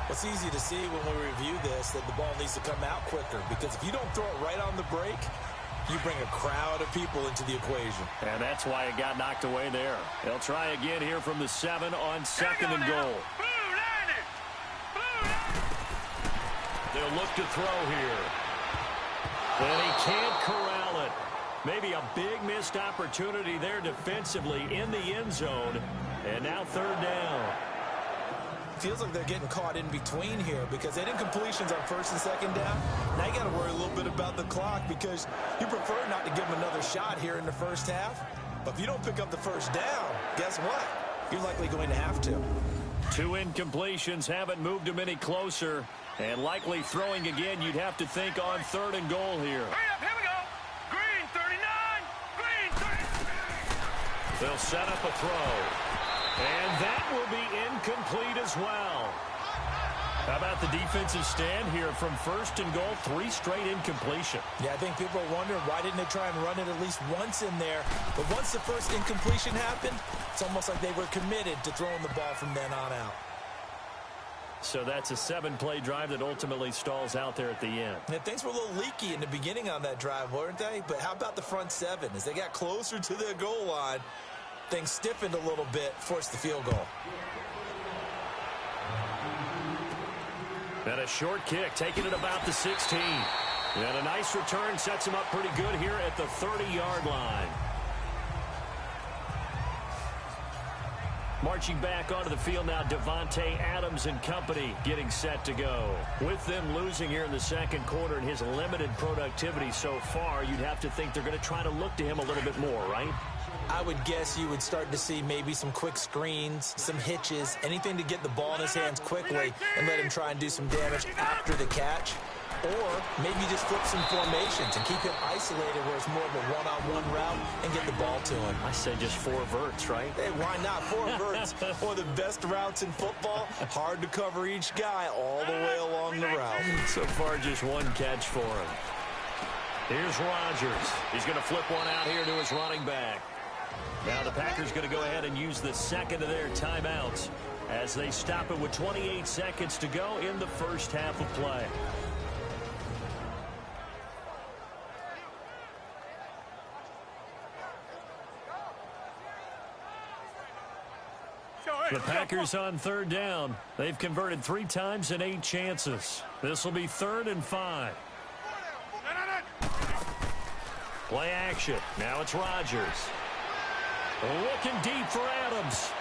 It's easy to see when we review this that the ball needs to come out quicker, because if you don't throw it right on the break, you bring a crowd of people into the equation. And that's why it got knocked away there. They'll try again here from the 7 on 2nd and goal. They'll look to throw here. And he can't corral it. Maybe a big missed opportunity there defensively in the end zone. And now 3rd down. Feels like they're getting caught in between here, because they didn't completions on 1st and 2nd down. Now you got to worry a little bit about the clock, because you prefer not to give them another shot here in the 1st half. But if you don't pick up the 1st down, guess what? You're likely going to have to. 2 incompletions haven't moved him any closer. And likely throwing again, you'd have to think on 3rd and goal here. Hurry up, here we go. Green 39. Green 30. They'll set up a throw. And that will be incomplete as well. How about the defensive stand here from 1st and goal? 3 straight incompletion. Yeah, I think people are wondering, why didn't they try and run it at least once in there? But once the first incompletion happened, it's almost like they were committed to throwing the ball from then on out. So that's a 7-play drive that ultimately stalls out there at the end. Yeah, things were a little leaky in the beginning on that drive, weren't they? But how about the front 7? As they got closer to their goal line, things stiffened a little bit, forced the field goal. And a short kick, taking it about the 16. And a nice return sets him up pretty good here at the 30-yard line. Marching back onto the field now, Devontae Adams and company getting set to go. With them losing here in the 2nd quarter and his limited productivity so far, you'd have to think they're going to try to look to him a little bit more, right? I would guess you would start to see maybe some quick screens, some hitches, anything to get the ball in his hands quickly and let him try and do some damage after the catch. Or maybe just flip some formations and keep him isolated where it's more of a one-on-one route and get the ball to him. I say just 4 verts, right? Hey, why not? 4 verts. One of the best routes in football. Hard to cover each guy all the way along the route. So far, just 1 catch for him. Here's Rodgers. He's going to flip one out here to his running back. Now the Packers going to go ahead and use the 2nd of their timeouts as they stop it with 28 seconds to go in the 1st half of play. The Packers on 3rd down. They've converted 3 times in 8 chances. This will be 3rd and 5. Play action. Now it's Rodgers. Looking deep for Adams.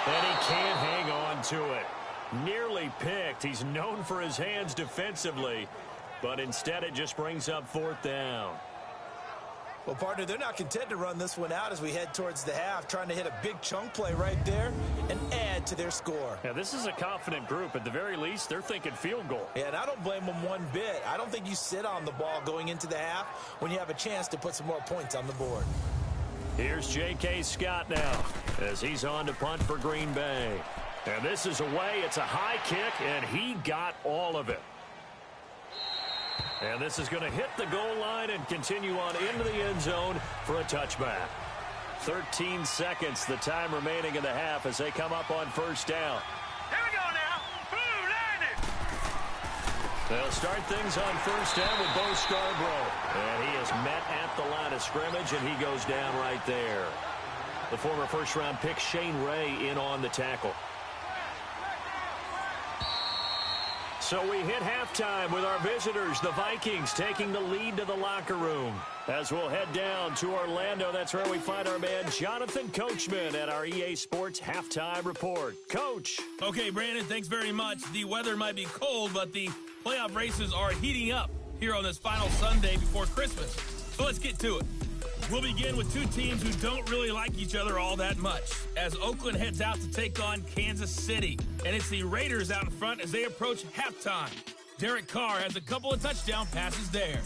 And he can't hang on to it. Nearly picked. He's known for his hands defensively, but instead it just brings up 4th down. Well, partner, they're not content to run this one out as we head towards the half, trying to hit a big chunk play right there and add to their score. Yeah, this is a confident group. At the very least, they're thinking field goal. Yeah, and I don't blame them one bit. I don't think you sit on the ball going into the half when you have a chance to put some more points on the board. Here's J.K. Scott now as he's on to punt for Green Bay. And this is away. It's a high kick, and he got all of it. And this is going to hit the goal line and continue on into the end zone for a touchback. 13 seconds, the time remaining in the half as they come up on 1st down. Here we go now. Blue Lightning. They'll start things on 1st down with Bo Scarborough. And he is met at the line of scrimmage, and he goes down right there. The former first-round pick Shane Ray in on the tackle. So we hit halftime with our visitors, the Vikings, taking the lead to the locker room. As we'll head down to Orlando, that's where we find our man Jonathan Coachman at our EA Sports Halftime Report. Coach. Okay, Brandon, thanks very much. The weather might be cold, but the playoff races are heating up here on this final Sunday before Christmas. So let's get to it. We'll begin with two teams who don't really like each other all that much as Oakland heads out to take on Kansas City. And it's the Raiders out in front as they approach halftime. Derek Carr has a couple of touchdown passes there.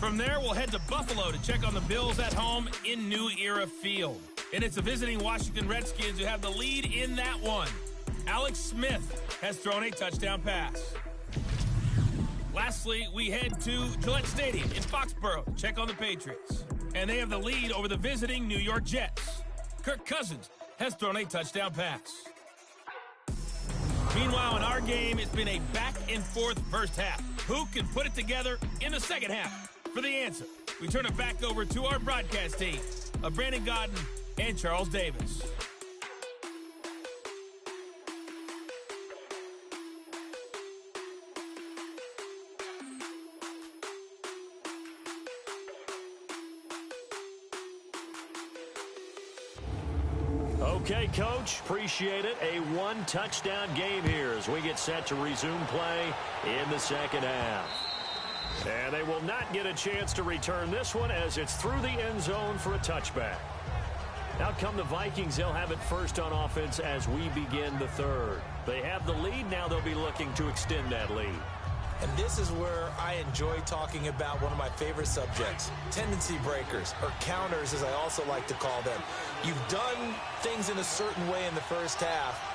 From there, we'll head to Buffalo to check on the Bills at home in New Era Field. And it's the visiting Washington Redskins who have the lead in that one. Alex Smith has thrown a touchdown pass. Lastly, we head to Gillette Stadium in Foxborough to check on the Patriots. And they have the lead over the visiting New York Jets. Kirk Cousins has thrown a touchdown pass. Meanwhile, in our game, it's been a back-and-forth first half. Who can put it together in the second half? For the answer, we turn it back over to our broadcast team of Brandon Godden and Charles Davis. Okay, Coach, appreciate it. A one-touchdown game here as we get set to resume play in the second half. And they will not get a chance to return this one as it's through the end zone for a touchback. Out come the Vikings. They'll have it first on offense as we begin the third. They have the lead. Now they'll be looking to extend that lead. And this is where I enjoy talking about one of my favorite subjects, tendency breakers, or counters as I also like to call them. You've done things in a certain way in the first half,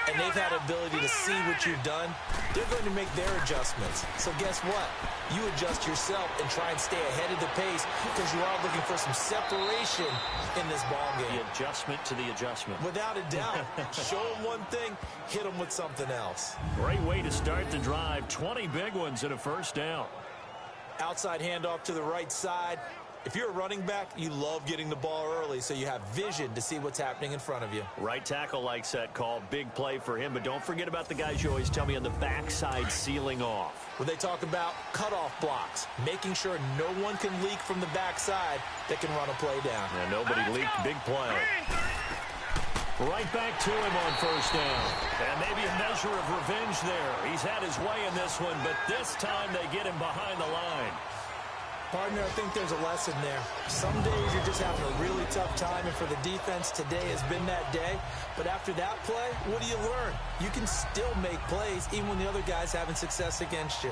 and they've had ability to see what you've done. They're going to make their adjustments. So guess what? You adjust yourself and try and stay ahead of the pace because you are looking for some separation in this ball game. The adjustment to the adjustment. Without a doubt. Show them one thing, hit them with something else. Great way to start the drive. 20 big ones and a first down. Outside handoff to the right side. If you're a running back, you love getting the ball early so you have vision to see what's happening in front of you. Right tackle likes that call. Big play for him, but don't forget about the guys you always tell me on the backside sealing off. When they talk about cutoff blocks, making sure no one can leak from the backside that can run a play down. And nobody leaked. Big play. Right back to him on first down. And maybe a measure of revenge there. He's had his way in this one, but this time they get him behind the line. Partner, I think there's a lesson there. Some days you're just having a really tough time, and for the defense, today has been that day. But after that play, what do you learn? You can still make plays even when the other guy's having success against you.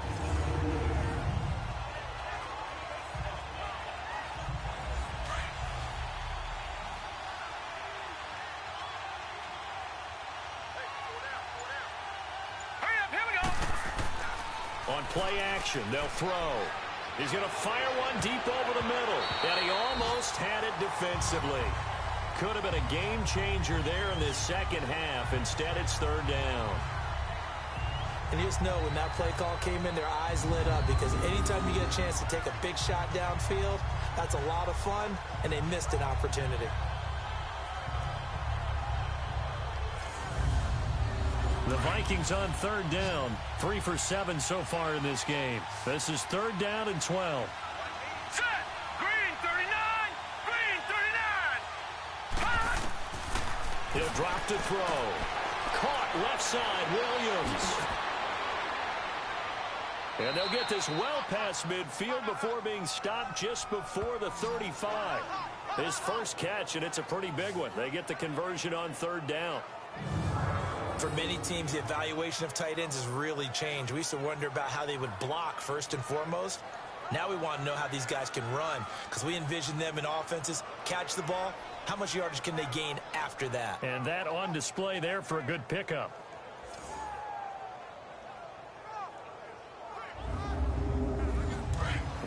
Hurry up, here we go. On play action, they'll throw. He's going to fire one deep over the middle, and he almost had it defensively. Could have been a game changer there in this second half. Instead, it's third down. And you just know when that play call came in, their eyes lit up because anytime you get a chance to take a big shot downfield, that's a lot of fun, and they missed an opportunity. The Vikings on third down. 3 for 7 so far in this game. This is third down and 12. He'll drop to throw. Caught left side, Williams. And they'll get this well past midfield before being stopped just before the 35. His first catch, and it's a pretty big one. They get the conversion on third down. For many teams, the evaluation of tight ends has really changed. We used to wonder about how they would block first and foremost. Now we want to know how these guys can run, because we envision them in offenses catch the ball. How much yardage can they gain after that? And that on display there for a good pickup.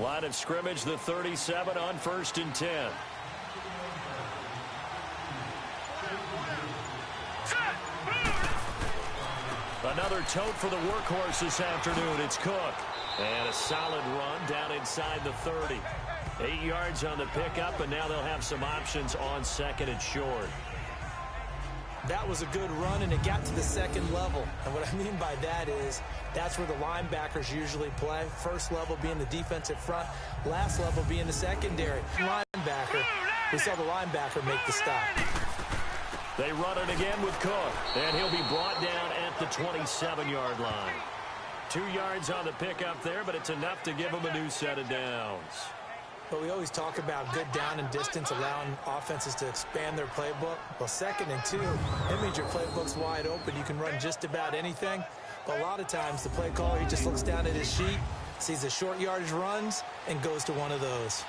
Line of scrimmage, the 37 on 1st and 10. Another tote for the workhorse this afternoon. It's Cook. And a solid run down inside the 30. 8 yards on the pickup, and now they'll have some options on second and short. That was a good run, and it got to the second level. And what I mean by that is that's where the linebackers usually play. First level being the defensive front, last level being the secondary. Linebacker, we saw the linebacker make the stop. They run it again with Cook, and he'll be brought down at the 27-yard line. 2 yards on the pickup there, but it's enough to give them a new set of downs. But we always talk about good down and distance, allowing offenses to expand their playbook. Well, 2nd and 2, that means your playbook's wide open. You can run just about anything. But a lot of times, the play caller, he just looks down at his sheet, sees the short yardage runs, and goes to one of those.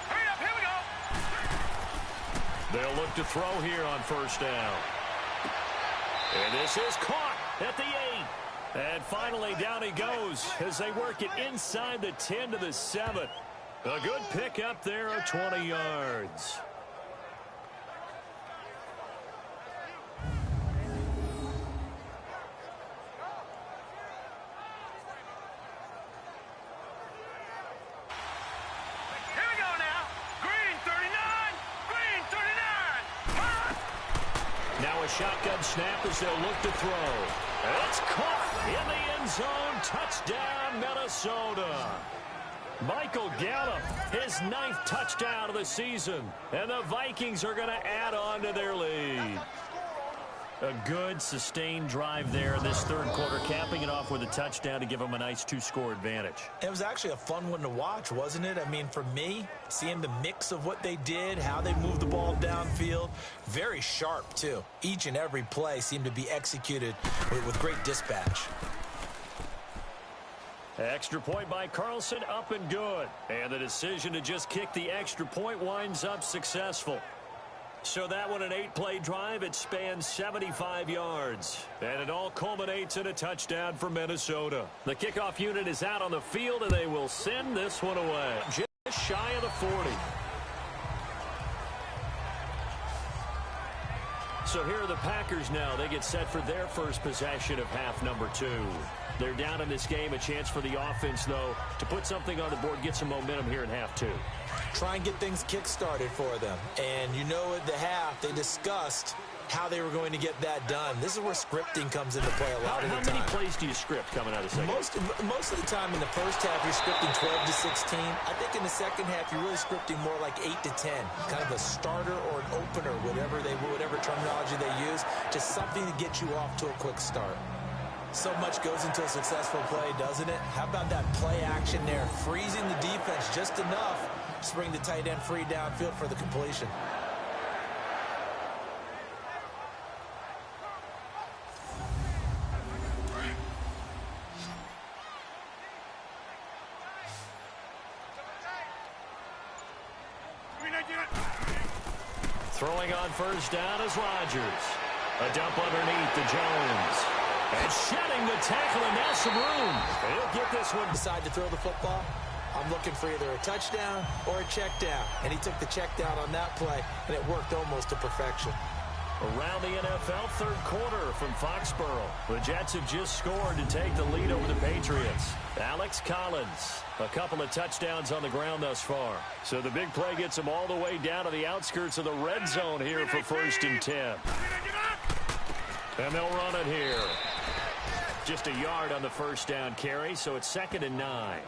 Hurry up, here we go. They'll look to throw here on first down. And this is caught at the 8. And finally, down he goes as they work it inside the 10 to the 7. A good pickup there of 20 yards. Here we go now. Green 39. Green 39. Now a shotgun snap as they'll look to throw. It's caught in the end zone. Touchdown, Minnesota. Michael Gallup, his 9th touchdown of the season. And the Vikings are going to add on to their lead. A good, sustained drive there in this third quarter, capping it off with a touchdown to give them a nice 2-score advantage. It was actually a fun one to watch, wasn't it? I mean, for me, seeing the mix of what they did, how they moved the ball downfield, very sharp, too. Each and every play seemed to be executed with great dispatch. Extra point by Carlson, up and good. And the decision to just kick the extra point winds up successful. So that one, an 8-play drive, it spans 75 yards. And it all culminates in a touchdown for Minnesota. The kickoff unit is out on the field, and they will send this one away. Just shy of the 40. So here are the Packers now. They get set for their first possession of half number 2. They're down in this game. A chance for the offense, though, to put something on the board, get some momentum here in half 2. Try and get things kick-started for them. And you know at the half, they discussed how they were going to get that done. This is where scripting comes into play a lot of the time. How many plays do you script coming out of the second? Most of the time in the first half, you're scripting 12 to 16. I think in the second half, you're really scripting more like 8 to 10. Kind of a starter or an opener, whatever terminology they use. Just something to get you off to a quick start. So much goes into a successful play, doesn't it? How about that play action there? Freezing the defense just enough to bring the tight end free downfield for the completion. Throwing on first down is Rodgers. A dump underneath to Jones. And shedding the tackle, and now some room. He'll get this one. Decide to throw the football. I'm looking for either a touchdown or a check down. And he took the check down on that play, and it worked almost to perfection. Around the NFL, third quarter from Foxborough. The Jets have just scored to take the lead over the Patriots. Alex Collins, a couple of touchdowns on the ground thus far. So the big play gets them all the way down to the outskirts of the red zone here for 1st and 10. And they'll run it here. Just a yard on the first down carry, so it's 2nd and 9.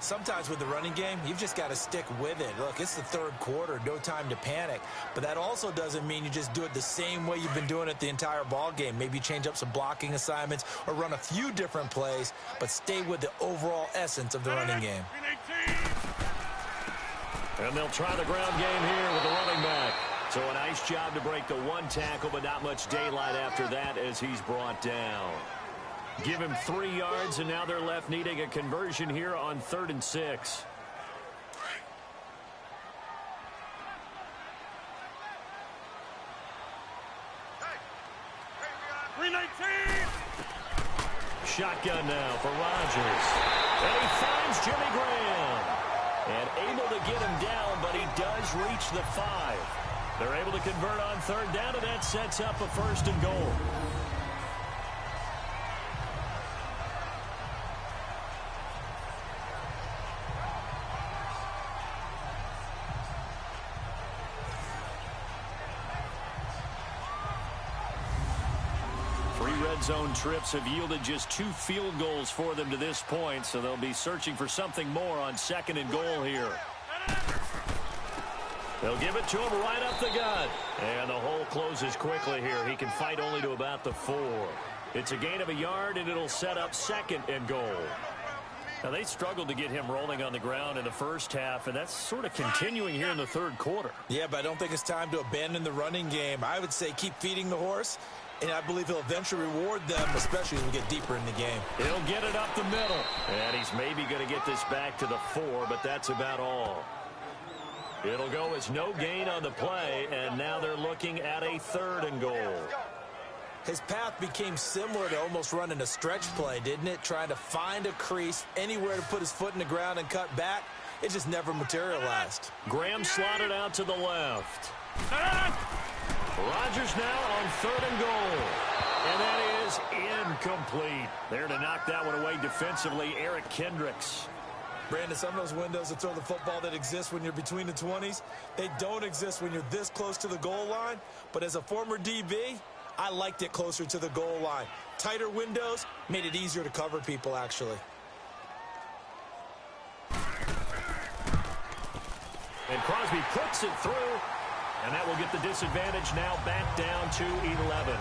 Sometimes with the running game, you've just got to stick with it. Look, it's the third quarter, no time to panic. But that also doesn't mean you just do it the same way you've been doing it the entire ball game. Maybe change up some blocking assignments or run a few different plays, but stay with the overall essence of the running game. And they'll try the ground game here with the running back. So a nice job to break the one tackle, but not much daylight after that as he's brought down. Give him 3 yards, and now they're left needing a conversion here on 3rd and 6. Shotgun now for Rodgers. And he finds Jimmy Graham. And able to get him down, but he does reach the 5. They're able to convert on 3rd down, and that sets up a 1st and goal. Zone trips have yielded just 2 field goals for them to this point, so they'll be searching for something more on 2nd and goal here. They'll give it to him right up the gut, and the hole closes quickly here. He can fight only to about the 4. It's a gain of 1 yard, and it'll set up 2nd and goal. Now, they struggled to get him rolling on the ground in the first half, and that's sort of continuing here in the 3rd quarter. Yeah, but I don't think it's time to abandon the running game. I would say keep feeding the horse. And I believe he'll eventually reward them, especially as we get deeper in the game. He'll get it up the middle. And he's maybe going to get this back to the 4, but that's about all. It'll go as no gain on the play, and now they're looking at a 3rd and goal. His path became similar to almost running a stretch play, didn't it? Trying to find a crease, anywhere to put his foot in the ground and cut back. It just never materialized. Graham slotted out to the left. Rodgers now on 3rd and goal. And that is incomplete. There to knock that one away defensively, Eric Kendricks. Brandon, some of those windows to throw the football that exist when you're between the 20s, they don't exist when you're this close to the goal line. But as a former DB, I liked it closer to the goal line. Tighter windows made it easier to cover people, actually. And Crosby puts it through. And that will get the disadvantage now back down to 11.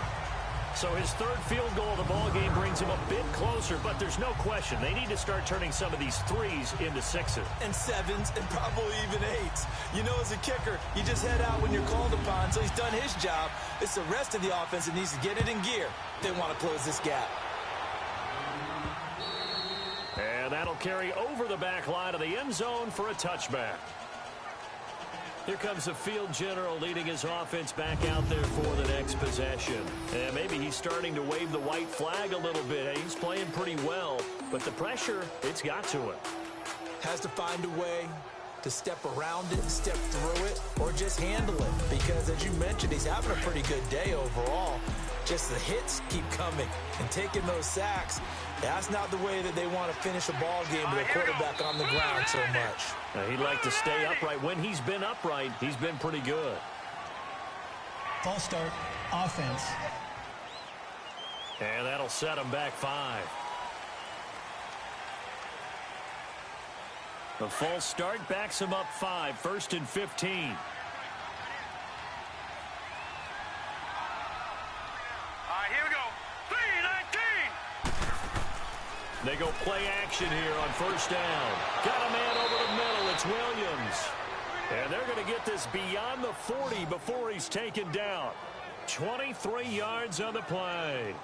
So his 3rd field goal of the ball game brings him a bit closer, but there's no question they need to start turning some of these 3s into 6s. And 7s and probably even 8s. You know, as a kicker, you just head out when you're called upon, so he's done his job. It's the rest of the offense that needs to get it in gear if they want to close this gap. And that'll carry over the back line of the end zone for a touchback. Here comes the field general leading his offense back out there for the next possession. And maybe he's starting to wave the white flag a little bit. He's playing pretty well, but the pressure, it's got to him. Has to find a way to step around it, step through it, or just handle it. Because, as you mentioned, he's having a pretty good day overall. Just the hits keep coming and taking those sacks. That's not the way that they want to finish a ball game with a quarterback on the ground so much. He'd like to stay upright. When he's been upright, he's been pretty good. False start, offense. And that'll set him back 5. The false start backs him up 5, 1st and 15. They go play action here on 1st down. Got a man over the middle. It's Williams. And they're going to get this beyond the 40 before he's taken down. 23 yards on the play.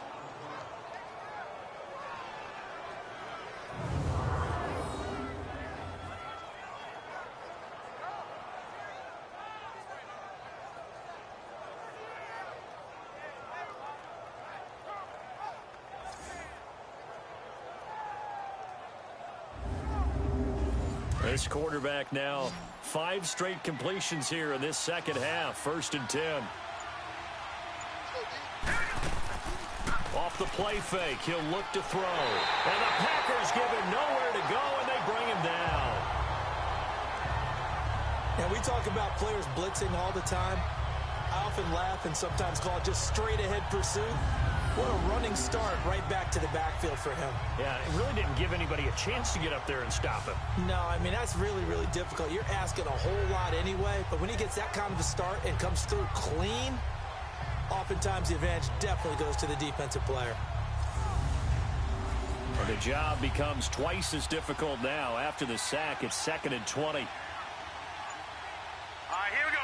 This quarterback now 5 straight completions here in this second half. 1st and 10. Off the play fake, he'll look to throw. And the Packers give him nowhere to go, and they bring him down. And we talk about players blitzing all the time. I often laugh and sometimes call it just straight-ahead pursuit. What a running start right back to the backfield for him. Yeah, it really didn't give anybody a chance to get up there and stop him. No, I mean, that's really, really difficult. You're asking a whole lot anyway, but when he gets that kind of a start and comes through clean, oftentimes the advantage definitely goes to the defensive player. And the job becomes twice as difficult now. After the sack, it's 2nd and 20. All right, here we go.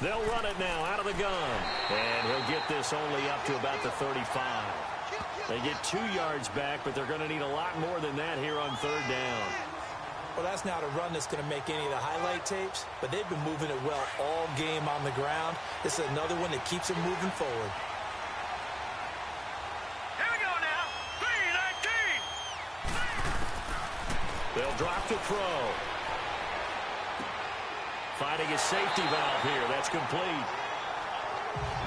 They'll run it now out of the gun. And he'll get this only up to about the 35. They get 2 yards back, but they're going to need a lot more than that here on 3rd down. Well, that's not a run that's going to make any of the highlight tapes, but they've been moving it well all game on the ground. This is another one that keeps them moving forward. Here we go now. 3-19. They'll drop to throw. Finding a safety valve here. That's complete.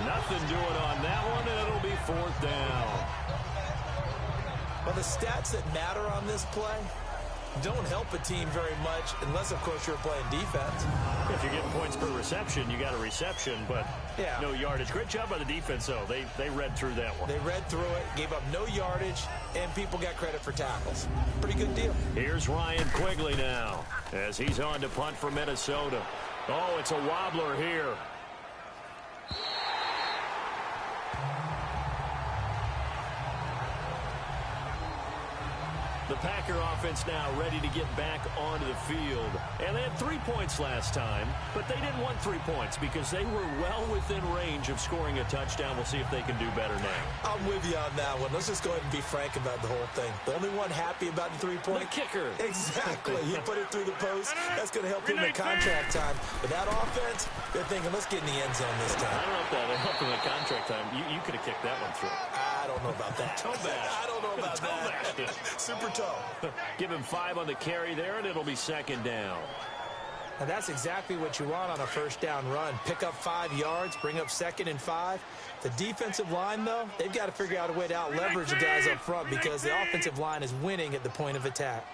Nothing doing on that one, and it'll be 4th down. Well, the stats that matter on this play don't help a team very much unless, of course, you're playing defense. If you're getting points per reception, you got a reception, but no yardage. Great job by the defense, though. They read through that one. They read through it, gave up no yardage, and people got credit for tackles. Pretty good deal. Here's Ryan Quigley now as he's on to punt for Minnesota. Oh, it's a wobbler here. The Packer offense now ready to get back onto the field. And they had 3 points last time, but they didn't want 3 points because they were well within range of scoring a touchdown. We'll see if they can do better now. I'm with you on that one. Let's just go ahead and be frank about the whole thing. The only one happy about the 3-point? The kicker. Exactly. He put it through the post. That's going to help him in contract time. But that offense, they're thinking, let's get in the end zone this time. I don't know if that helped him in contract time. You could have kicked that one through. I don't know about that. Toe bash. I don't know about that. Super toe. Give him 5 on the carry there, and it'll be 2nd down. Now that's exactly what you want on a 1st down run. Pick up 5 yards, bring up 2nd and 5. The defensive line, though, they've got to figure out a way to out-leverage the guys up front because the offensive line is winning at the point of attack.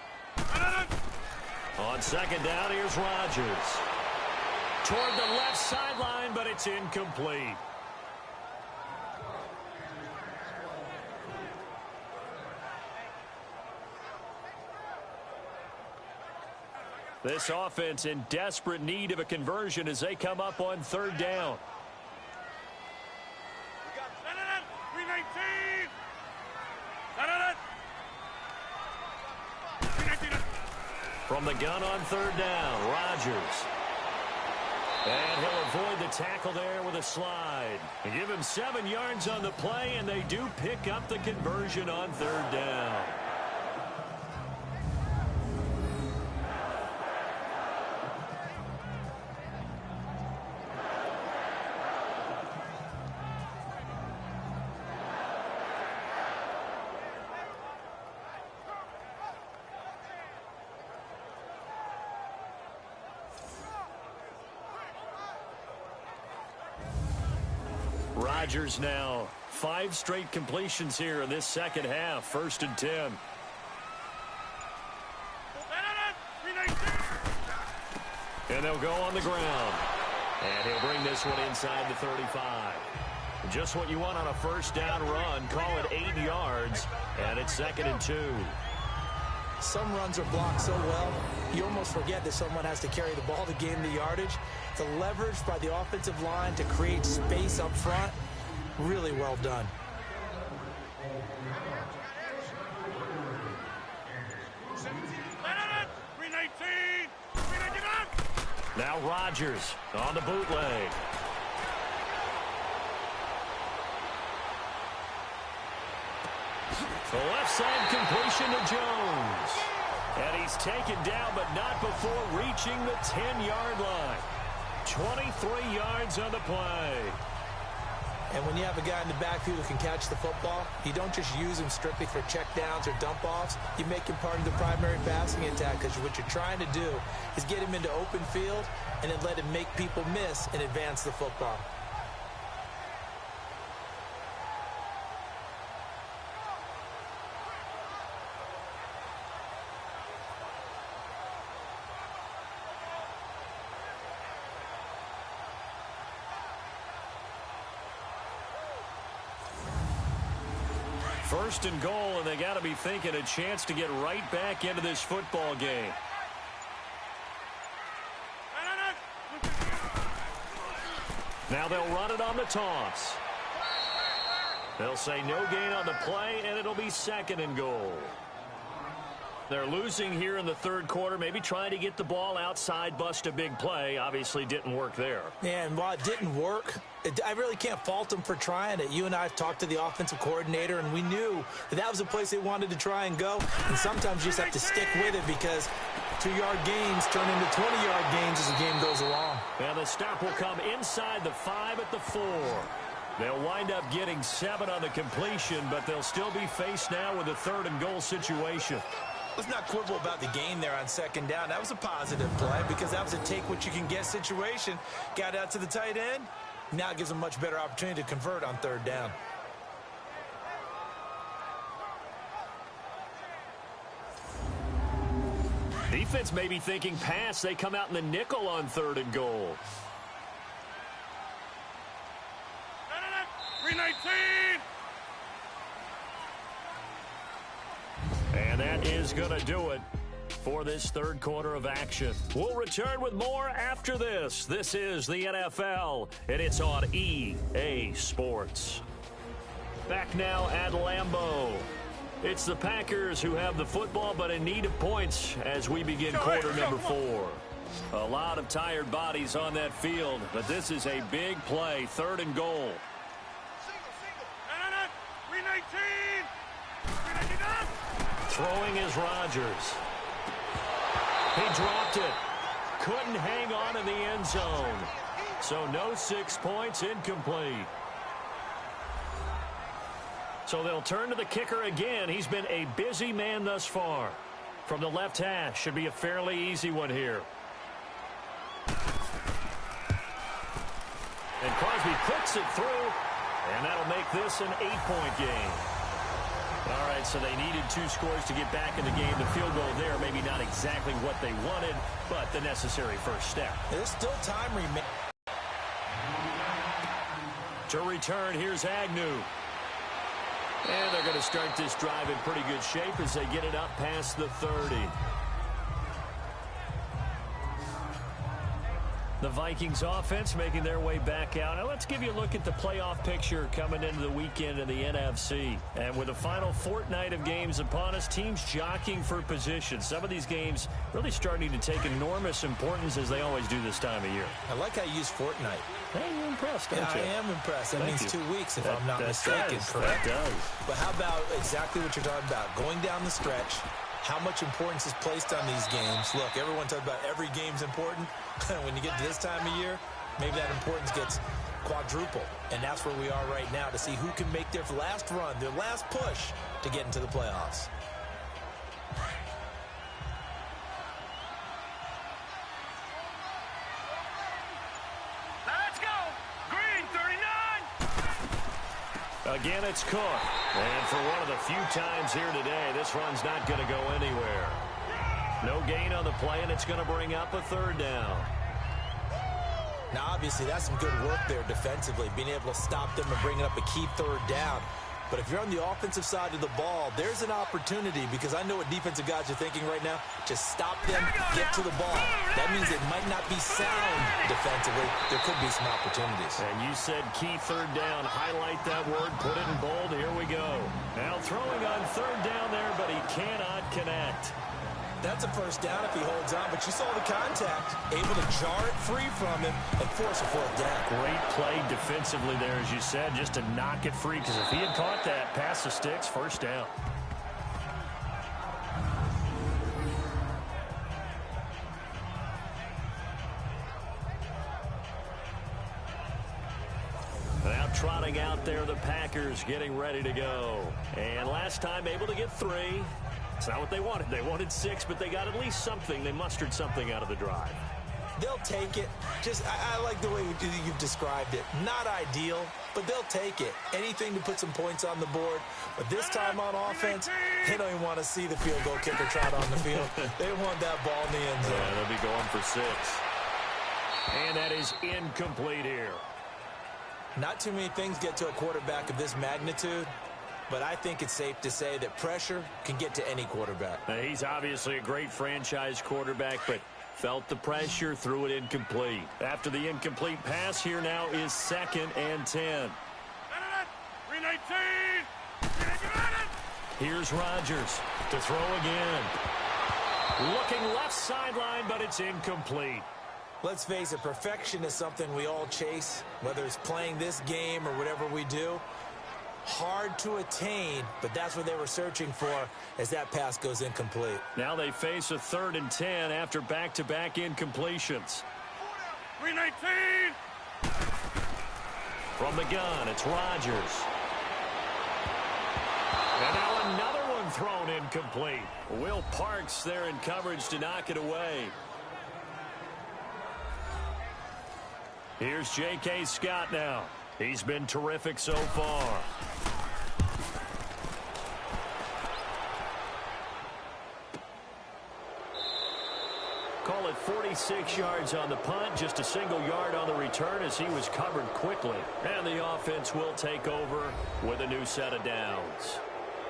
On 2nd down, here's Rodgers. Toward the left sideline, but it's incomplete. This offense in desperate need of a conversion as they come up on 3rd down. From the gun on 3rd down, Rodgers. And he'll avoid the tackle there with a slide. They give him 7 yards on the play, and they do pick up the conversion on 3rd down. Rodgers now 5 straight completions here in this 2nd half. 1st and 10. And they'll go on the ground. And he'll bring this one inside the 35. Just what you want on a 1st down run. Call it 8 yards. And it's 2nd and 2. Some runs are blocked so well, you almost forget that someone has to carry the ball to gain the yardage. The leverage by the offensive line to create space up front, really well done. Now Rodgers on the bootleg. The left side completion to Jones. And he's taken down, but not before reaching the 10-yard line. 23 yards on the play. And when you have a guy in the backfield who can catch the football, you don't just use him strictly for checkdowns or dump-offs. You make him part of the primary passing attack because what you're trying to do is get him into open field and then let him make people miss and advance the football. First and goal, and they got to be thinking a chance to get right back into this football game. Now they'll run it on the toss. They'll say no gain on the play, and it'll be second and goal. They're losing here in the third quarter, maybe trying to get the ball outside, bust a big play. Obviously didn't work there. And while it didn't work, I really can't fault them for trying it. You and I have talked to the offensive coordinator, and we knew that was a place they wanted to try and go. And sometimes you just have to stick with it because 2-yard gains turn into 20-yard gains as the game goes along. And the stop will come inside the 5 at the 4. They'll wind up getting 7 on the completion, but they'll still be faced now with a third and goal situation. Let's not quibble about the gain there on second down. That was a positive play because that was a take-what-you-can-get situation. Got out to the tight end. Now it gives them a much better opportunity to convert on third down. Defense may be thinking pass. They come out in the nickel on third and goal. 319. And that is going to do it for this third quarter of action. We'll return with more after this. This is the NFL, and it's on EA Sports. Back now at Lambeau. It's the Packers who have the football, but in need of points as we begin quarter number 4. A lot of tired bodies on that field, but this is a big play, third and goal. 319. Throwing is Rodgers. He dropped it. Couldn't hang on in the end zone. So no 6 points, incomplete. So they'll turn to the kicker again. He's been a busy man thus far. From the left hash, should be a fairly easy one here. And Crosby puts it through, and that'll make this an 8-point game. All right, so they needed 2 scores to get back in the game. The field goal there, maybe not exactly what they wanted, but the necessary first step. There's still time remaining. To return, here's Agnew. And they're going to start this drive in pretty good shape as they get it up past the 30. The Vikings offense making their way back out. Now let's give you a look at the playoff picture coming into the weekend in the NFC. And with the final fortnight of games upon us, teams jockeying for position. Some of these games really starting to take enormous importance as they always do this time of year. I like how you use fortnight. Hey, you're impressed, don't you? I am impressed. That means 2 weeks if I'm not mistaken, does. correct? That does. But how about exactly what you're talking about? Going down the stretch, how much importance is placed on these games. Look, everyone talks about every game's important. When you get to this time of year, maybe that importance gets quadruple. And that's where we are right now to see who can make their last run, their last push to get into the playoffs. Let's go. Green 39. Again, it's Cook. And for one of the few times here today, this run's not going to go anywhere. No gain on the play, and it's going to bring up a third down. Now, obviously, that's some good work there defensively, being able to stop them and bringing up a key third down. But if you're on the offensive side of the ball, there's an opportunity because I know what defensive guys are thinking right now. Just stop them, get to the ball. That means it might not be sound defensively. There could be some opportunities. And you said key third down. Highlight that word. Put it in bold. Here we go. Now throwing on third down there, but he cannot connect. That's a first down if he holds on, but you saw the contact. Able to jar it free from him and force a fourth down. Great play defensively there, as you said, just to knock it free, because if he had caught that, pass the sticks, first down. Now trotting out there, the Packers getting ready to go. And last time able to get 3. It's not what they wanted. They wanted 6, but they got at least something. They mustered something out of the drive. They'll take it. I like the way you've described it. Not ideal, but they'll take it. Anything to put some points on the board. But this time on offense, they don't even want to see the field goal kicker trot on the field. They want that ball in the end zone. Yeah, they'll be going for 6. And that is incomplete here. Not too many things get to a quarterback of this magnitude but I think it's safe to say that pressure can get to any quarterback. He's obviously a great franchise quarterback, but felt the pressure, threw it incomplete. After the incomplete pass, here now is 2nd and 10. 319. Here's Rodgers to throw again. Looking left sideline, but it's incomplete. Let's face it, perfection is something we all chase, whether it's playing this game or whatever we do. Hard to attain, but that's what they were searching for as that pass goes incomplete. Now they face a 3rd and 10 after back-to-back incompletions. 319. From the gun, it's Rodgers. And now another one thrown incomplete. Will Parks there in coverage to knock it away. Here's J.K. Scott now. He's been terrific so far. Call it 46 yards on the punt, just a single yard on the return as he was covered quickly. And the offense will take over with a new set of downs.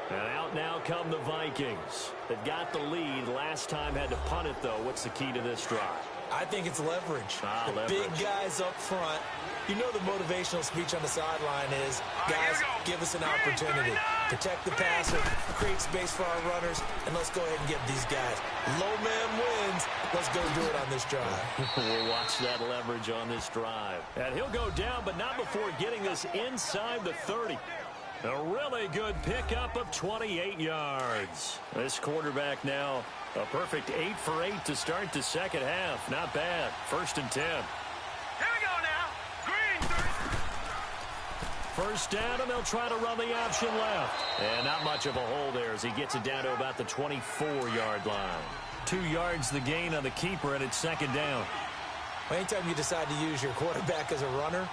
And out now come the Vikings. They've got the lead. Last time had to punt it, though. What's the key to this drive? I think it's leverage. Leverage. Big guys up front. You know the motivational speech on the sideline is, guys, give us an opportunity. Protect the passer, create space for our runners, and let's go ahead and get these guys. Low man wins. Let's go do it on this drive. We'll watch that leverage on this drive. And he'll go down, but not before getting this inside the 30. A really good pickup of 28 yards. This quarterback now a perfect 8 for 8 to start the second half. Not bad. 1st and 10. Here we go now. Green 30. First down, and they'll try to run the option left. And not much of a hole there as he gets it down to about the 24-yard line. 2 yards the gain on the keeper, and it's 2nd down. Anytime you decide to use your quarterback as a runner,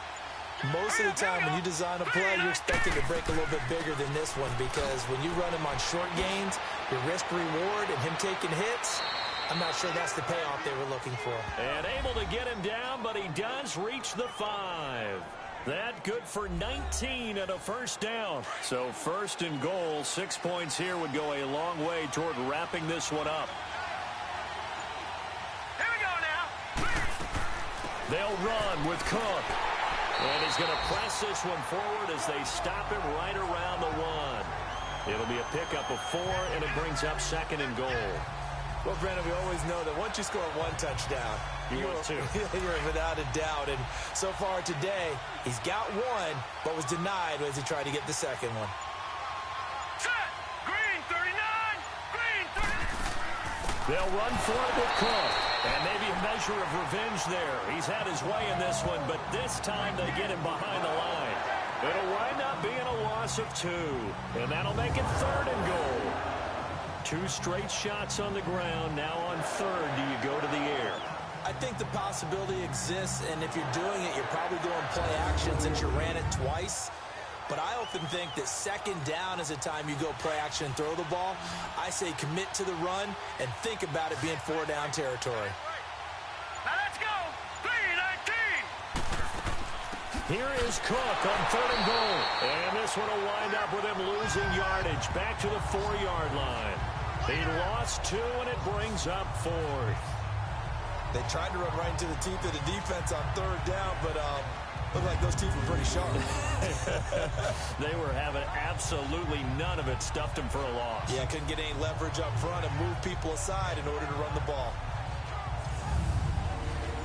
most of the time when you design a play, you're expecting to break a little bit bigger than this one, because when you run him on short gains, your risk-reward and him taking hits, I'm not sure that's the payoff they were looking for. And able to get him down, but he does reach the 5. That good for 19 and a first down. So 1st and goal, 6 points here would go a long way toward wrapping this one up. Here we go now. They'll run with Cook. And he's going to press this one forward as they stop him right around the 1. It'll be a pickup of 4, and it brings up 2nd and goal. Well, Brandon, we always know that once you score 1 touchdown, You want 2. You're without a doubt. And so far today, he's got 1, but was denied as he tried to get the second one. Set. Green 39. Green 30. They'll run for it with Cook. And maybe a measure of revenge there. He's had his way in this one, but this time they get him behind the line. It'll wind up being a loss of 2. And that'll make it 3rd and goal. 2 straight shots on the ground. Now on 3rd, do you go to the air? I think the possibility exists, and if you're doing it, you're probably doing play action since you ran it twice. But I often think that 2nd down is a time you go play action and throw the ball. I say commit to the run and think about it being 4-down territory. Now let's go. 319. Here is Cook on 3rd and goal. And this one will wind up with him losing yardage back to the 4-yard line. He lost 2, and it brings up 4th. They tried to run right into the teeth of the defense on 3rd down, but looked like those teeth were pretty sharp. They were having absolutely none of it. Stuffed him for a loss. Yeah, couldn't get any leverage up front and move people aside in order to run the ball.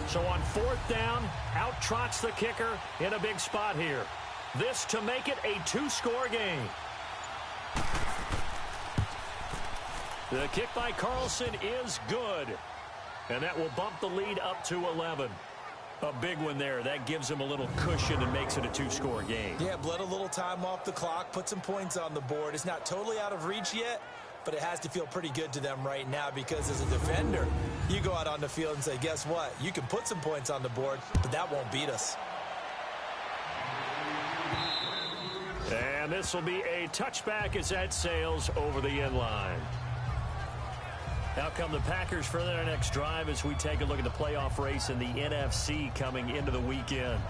So on 4th down, out trots the kicker in a big spot here. This to make it a 2-score game. The kick by Carlson is good. And that will bump the lead up to 11. A big one there. That gives him a little cushion and makes it a 2-score game. Yeah, bled a little time off the clock, put some points on the board. It's not totally out of reach yet, but it has to feel pretty good to them right now, because as a defender, you go out on the field and say, guess what? You can put some points on the board, but that won't beat us. And this will be a touchback as that sails over the end line. Now come the Packers for their next drive as we take a look at the playoff race in the NFC coming into the weekend.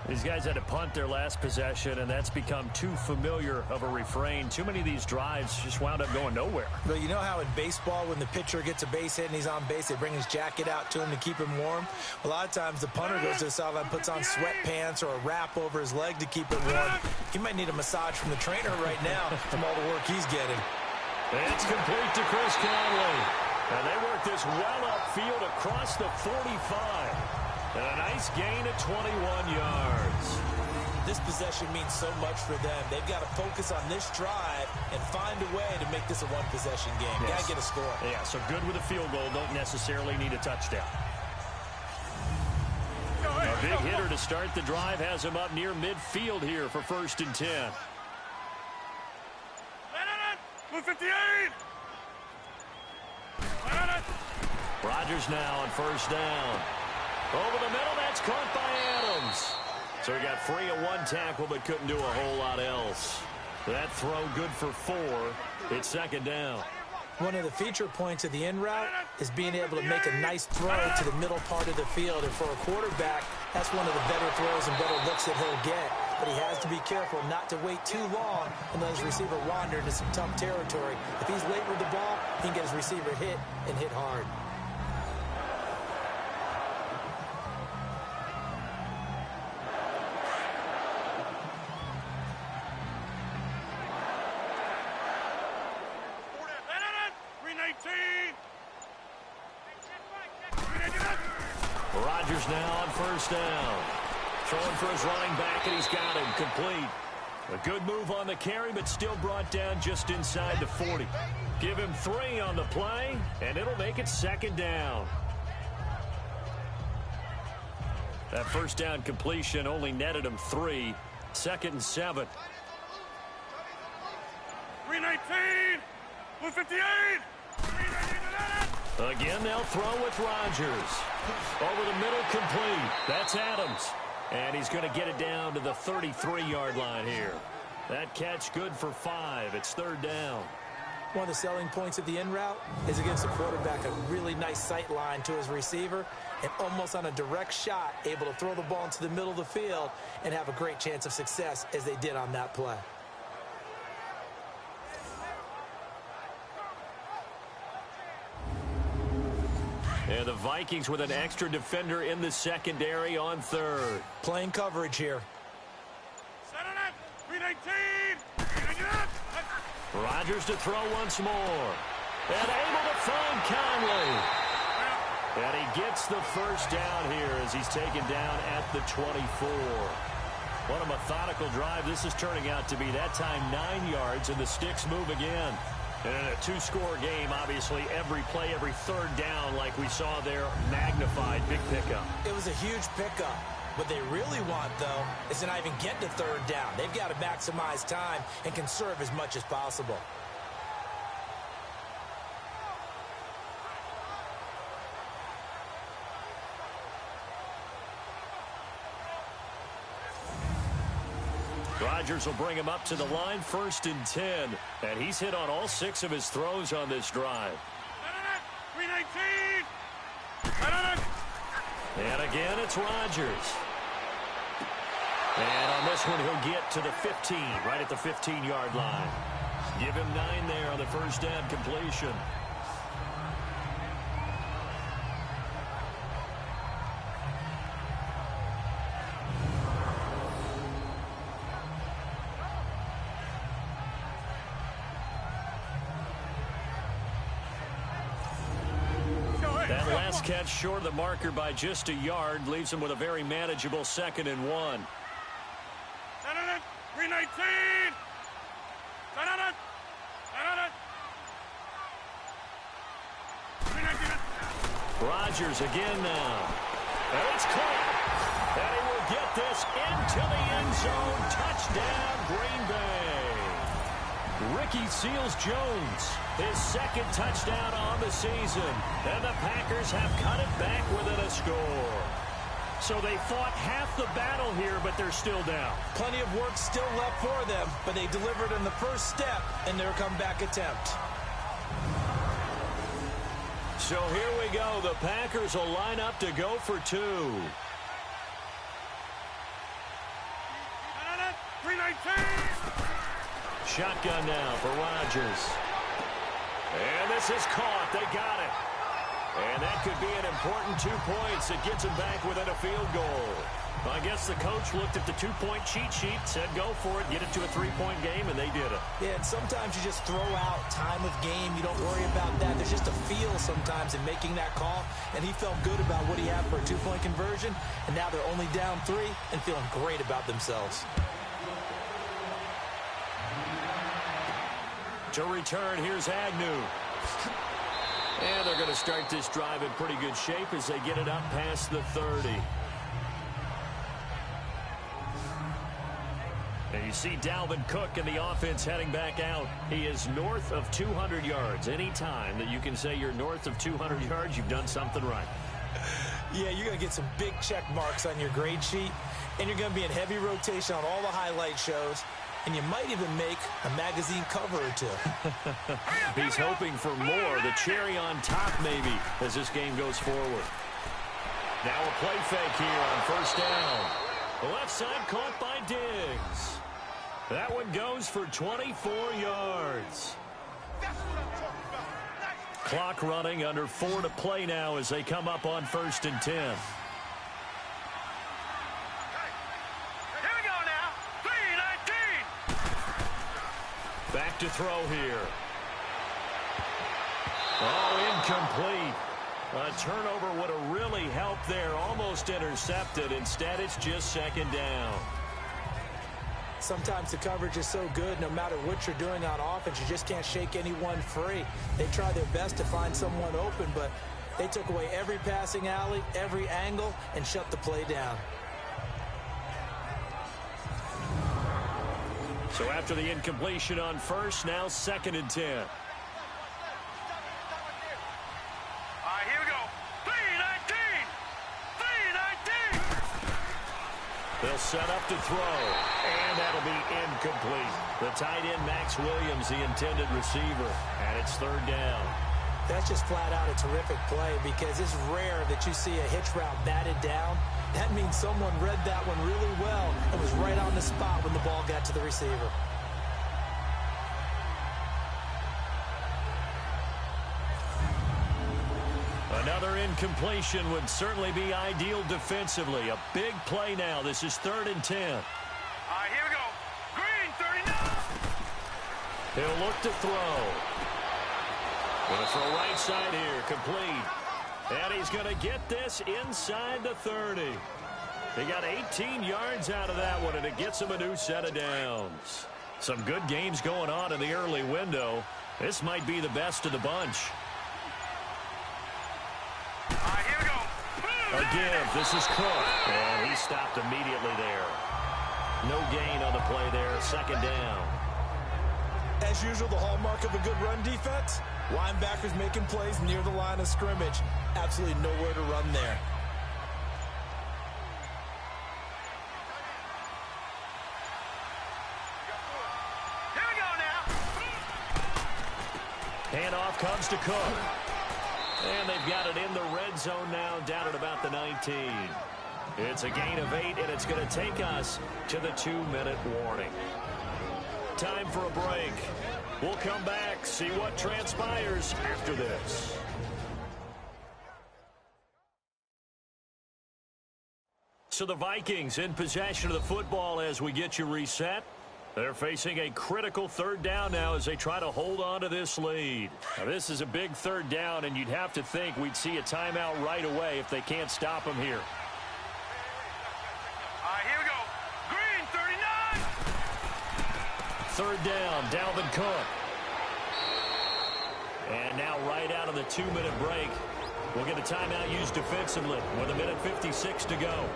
These guys had to punt their last possession, and that's become too familiar of a refrain. Too many of these drives just wound up going nowhere. But you know how in baseball, when the pitcher gets a base hit and he's on base, they bring his jacket out to him to keep him warm? A lot of times the punter goes to the sideline, puts on sweatpants or a wrap over his leg to keep it warm. He might need a massage from the trainer right now from all the work he's getting. It's complete to Chris Conley. And they work this well upfield across the 45. And a nice gain of 21 yards. This possession means so much for them. They've got to focus on this drive and find a way to make this a one-possession game. Yes. Got to get a score. Yeah, so good with a field goal. Don't necessarily need a touchdown. A big hitter to start the drive has him up near midfield here for 1st and 10. 258. Rodgers now on 1st down. Over the middle, that's caught by Adams. So he got free of one tackle, but couldn't do a whole lot else. That throw good for 4. It's 2nd down. One of the feature points of the in route is being able to make a nice throw to the middle part of the field. And for a quarterback, that's one of the better throws and better looks that he'll get. But he has to be careful not to wait too long and let his receiver wander into some tough territory. If he's late with the ball, he can get his receiver hit and hit hard. Rodgers now on 1st down. Throwing for his running back, and he's got him complete. A good move on the carry, but still brought down just inside the 40. Give him 3 on the play, and it'll make it 2nd down. That 1st down completion only netted him 3. 2nd and 7. 319. 158. Again, they'll throw with Rodgers. Over the middle, complete. That's Adams. And he's going to get it down to the 33-yard line here. That catch good for 5. It's 3rd down. One of the selling points of the in route is it gives the quarterback a really nice sight line to his receiver and almost on a direct shot able to throw the ball into the middle of the field and have a great chance of success as they did on that play. And the Vikings with an extra defender in the secondary on 3rd. Playing coverage here. Set it up. 319. Rodgers to throw once more. And able to find Conley. And he gets the 1st down here as he's taken down at the 24. What a methodical drive this is turning out to be. That time 9 yards, and the sticks move again. And in a 2-score game, obviously, every play, every 3rd down, like we saw there, magnified. Big pickup. It was a huge pickup. What they really want, though, is to not even get to 3rd down. They've got to maximize time and conserve as much as possible. Rodgers will bring him up to the line, 1st and 10. And he's hit on all 6 of his throws on this drive. 319. And again, it's Rodgers. And on this one, he'll get to the 15, right at the 15-yard line. Give him 9 there on the 1st down completion. That last catch short of the marker by just a yard leaves him with a very manageable 2nd and 1. 319. Rodgers again now. And it's caught. And he will get this into the end zone. Touchdown, Green Bay. Ricky Seals-Jones, his 2nd touchdown on the season. And the Packers have cut it back within a score. So they fought half the battle here, but they're still down. Plenty of work still left for them, but they delivered in the 1st step in their comeback attempt. So here we go. The Packers will line up to go for 2. shotgun now for Rodgers. And this is caught. They got it. And that could be an important 2 points. It gets them back within a field goal. I guess the coach looked at the 2-point cheat sheet, said go for it, get it to a 3-point game, and they did it. Yeah, and sometimes you just throw out time of game. You don't worry about that. There's just a feel sometimes in making that call, and he felt good about what he had for a 2-point conversion, and now they're only down 3 and feeling great about themselves. To return, here's Agnew. And they're going to start this drive in pretty good shape as they get it up past the 30. And you see Dalvin Cook in the offense heading back out. He is north of 200 yards. Any time that you can say you're north of 200 yards, you've done something right. Yeah, you're going to get some big check marks on your grade sheet, and you're going to be in heavy rotation on all the highlight shows, and you might even make a magazine cover or two. He's hoping for more, the cherry on top maybe, as this game goes forward. Now a play fake here on first down. The left side caught by Diggs. That one goes for 24 yards. Clock running, under 4 to play now as they come up on 1st and 10. Here we go now. 3-19. Back to throw here. Oh, incomplete. A turnover would have really helped there. Almost intercepted. Instead, it's just 2nd down. Sometimes the coverage is so good, no matter what you're doing on offense, you just can't shake anyone free. They try their best to find someone open, but they took away every passing alley, every angle, and shut the play down. So after the incompletion on first, now 2nd and 10. All right, here we go. 3-19. 3-19. They'll set up to throw, and that'll be incomplete. The tight end, Max Williams, the intended receiver, and it's 3rd down. That's just flat out a terrific play because it's rare that you see a hitch route batted down. That means someone read that one really well and was right on the spot when the ball got to the receiver. Another incompletion would certainly be ideal defensively. A big play now. This is 3rd and 10. All right, here we go. Green, 39. He'll look to throw. Going to throw right side here. Complete. And he's going to get this inside the 30. He got 18 yards out of that one, and it gets him a new set of downs. Some good games going on in the early window. This might be the best of the bunch. All right, here we go. A give. This is Cook. And he stopped immediately there. No gain on the play there. 2nd down. As usual, the hallmark of a good run defense, linebackers making plays near the line of scrimmage. Absolutely nowhere to run there. Here we go now. Handoff comes to Cook. And they've got it in the red zone now, down at about the 19. It's a gain of 8, and it's going to take us to the 2-minute warning. Time for a break. We'll come back, see what transpires after this. So the Vikings in possession of the football as we get you reset. They're facing a critical 3rd down now as they try to hold on to this lead. Now, this is a big 3rd down, and you'd have to think we'd see a timeout right away if they can't stop them here. All right, here we go. Green, 39. 3rd down, Dalvin Cook. And now right out of the 2-minute break, we'll get a timeout used defensively with 1:56 to go.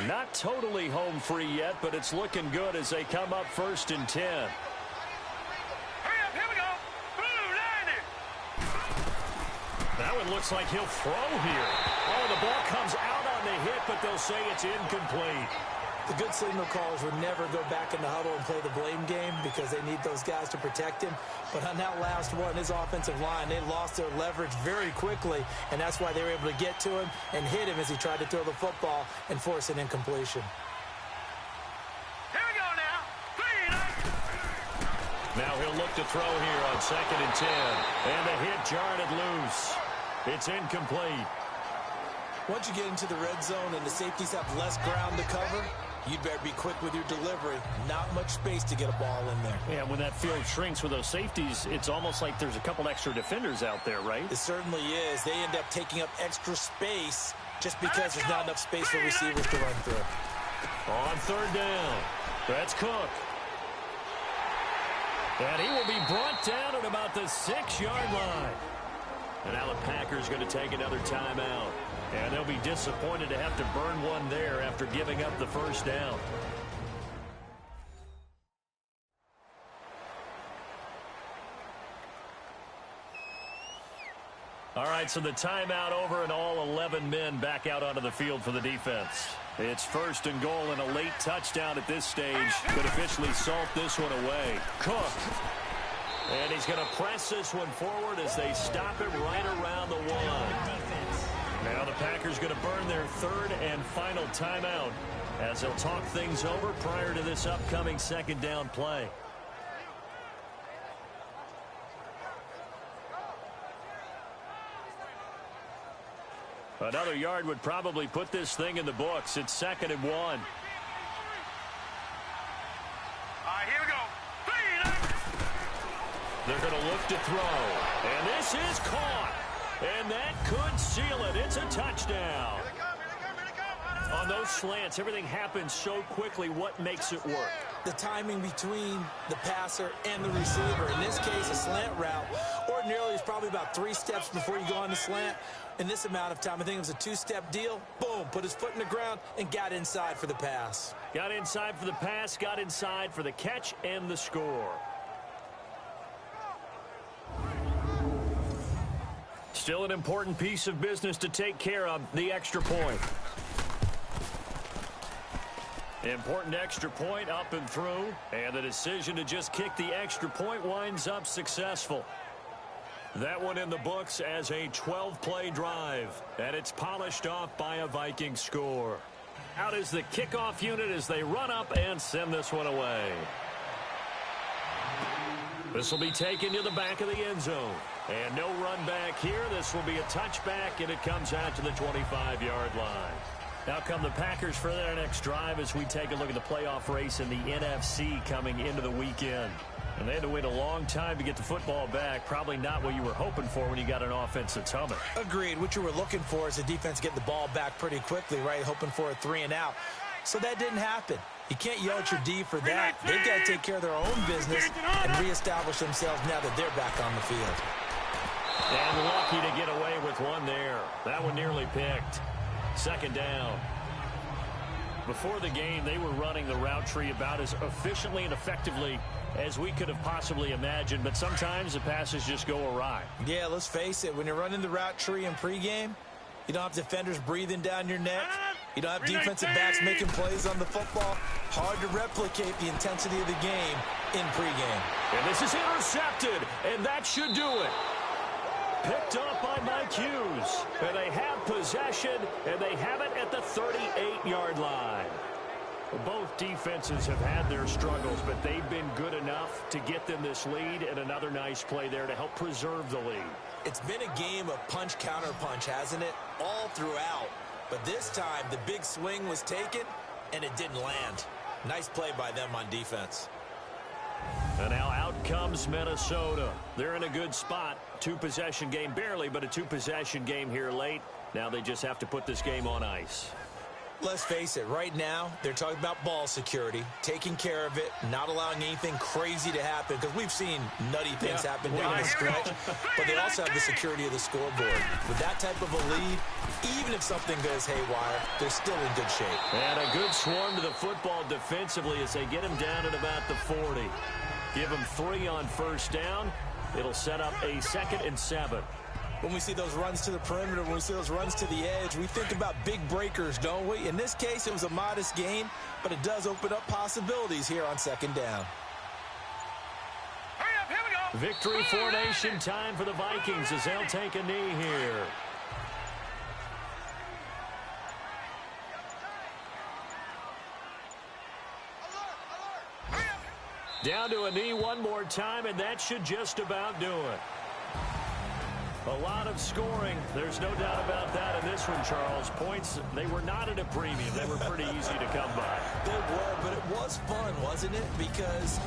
Not totally home free yet, but it's looking good as they come up 1st and 10. Hurry up, here we go. Blue 90. That one looks like he'll throw here. Oh, the ball comes out on the hit, but they'll say it's incomplete. The good signal callers would never go back in the huddle and play the blame game because they need those guys to protect him. But on that last one, his offensive line, they lost their leverage very quickly, and that's why they were able to get to him and hit him as he tried to throw the football and force an incompletion. Here we go now. 3 and 8. Now he'll look to throw here on 2nd and 10. And the hit jarred it loose. It's incomplete. Once you get into the red zone and the safeties have less ground to cover, you'd better be quick with your delivery. Not much space to get a ball in there. Yeah, when that field shrinks with those safeties, it's almost like there's a couple extra defenders out there, right? It certainly is. They end up taking up extra space just because there's not enough space for receivers to run through. On 3rd down, that's Cook. And he will be brought down at about the 6-yard line. And now the Packers going to take another timeout. And they'll be disappointed to have to burn one there after giving up the 1st down. All right, so the timeout over and all 11 men back out onto the field for the defense. It's 1st and goal and a late touchdown at this stage could officially salt this one away. Cook. And he's going to press this one forward as they stop him right around the 1. Now the Packers going to burn their 3rd and final timeout as they'll talk things over prior to this upcoming 2nd down play. Another yard would probably put this thing in the books. It's 2nd and 1. All right, here we go. 3 and 8. They're going to look to throw. And this is caught. And that could seal it. It's a touchdown. Here they come. On those slants, everything happens so quickly. What makes it work? The timing between the passer and the receiver. In this case, a slant route ordinarily is probably about 3 steps before you go on the slant. In this amount of time, I think it was a 2-step deal. Boom, put his foot in the ground and got inside for the pass. Got inside for the pass, got inside for the catch and the score. Still an important piece of business to take care of, the extra point. Important extra point up and through, and the decision to just kick the extra point winds up successful. That one in the books as a 12-play drive, and it's polished off by a Viking score. Out is the kickoff unit as they run up and send this one away. This will be taken to the back of the end zone. And no run back here. This will be a touchback, and it comes out to the 25-yard line. Now come the Packers for their next drive as we take a look at the playoff race in the NFC coming into the weekend. And they had to wait a long time to get the football back. Probably not what you were hoping for when you got an offense that's humming. Agreed. What you were looking for is the defense get the ball back pretty quickly, right? Hoping for a 3 and out. So that didn't happen. You can't yell at your D for that. They've got to take care of their own business and reestablish themselves now that they're back on the field. And lucky to get away with one there. That one nearly picked. 2nd down. Before the game, they were running the route tree about as efficiently and effectively as we could have possibly imagined, but sometimes the passes just go awry. Yeah, let's face it. When you're running the route tree in pregame, you don't have defenders breathing down your neck. You don't have defensive backs making plays on the football. Hard to replicate the intensity of the game in pregame. And this is intercepted, and that should do it. Picked up by Mike Hughes. And they have possession, and they have it at the 38-yard line. Both defenses have had their struggles, but they've been good enough to get them this lead, and another nice play there to help preserve the lead. It's been a game of punch-counter-punch, hasn't it? All throughout. But this time, the big swing was taken, and it didn't land. Nice play by them on defense. And now out comes Minnesota. They're in a good spot. 2-possession game, barely, but a 2-possession game here late. Now they just have to put this game on ice. Let's face it, right now, they're talking about ball security, taking care of it, not allowing anything crazy to happen, because we've seen nutty things happen down the stretch, but they also have the security of the scoreboard. With that type of a lead, even if something goes haywire, they're still in good shape. And a good swarm to the football defensively as they get him down at about the 40. Give him 3 on 1st down. It'll set up a 2nd and 7. when we see those runs to the perimeter, when we see those runs to the edge, we think about big breakers, don't we? In this case, it was a modest gain, but it does open up possibilities here on second down. Hurry up, here we go. Victory formation time for the Vikings as they'll take a knee here. Down to a knee one more time, and that should just about do it. A lot of scoring. There's no doubt about that in this one, Charles. Points, they were not at a premium. They were pretty easy to come by. They were, but it was fun, wasn't it? Because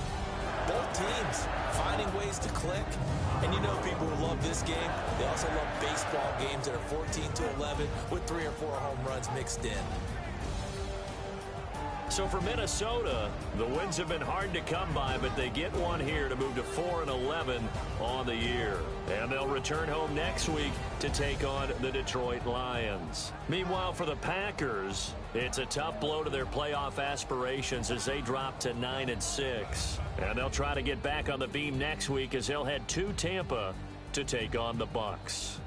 both teams finding ways to click. And you know people who love this game, they also love baseball games that are 14-11 with 3 or 4 home runs mixed in. So for Minnesota, the wins have been hard to come by, but they get one here to move to 4-11 on the year. And they'll return home next week to take on the Detroit Lions. Meanwhile, for the Packers, it's a tough blow to their playoff aspirations as they drop to 9-6. And they'll try to get back on the beam next week as they'll head to Tampa to take on the Bucs.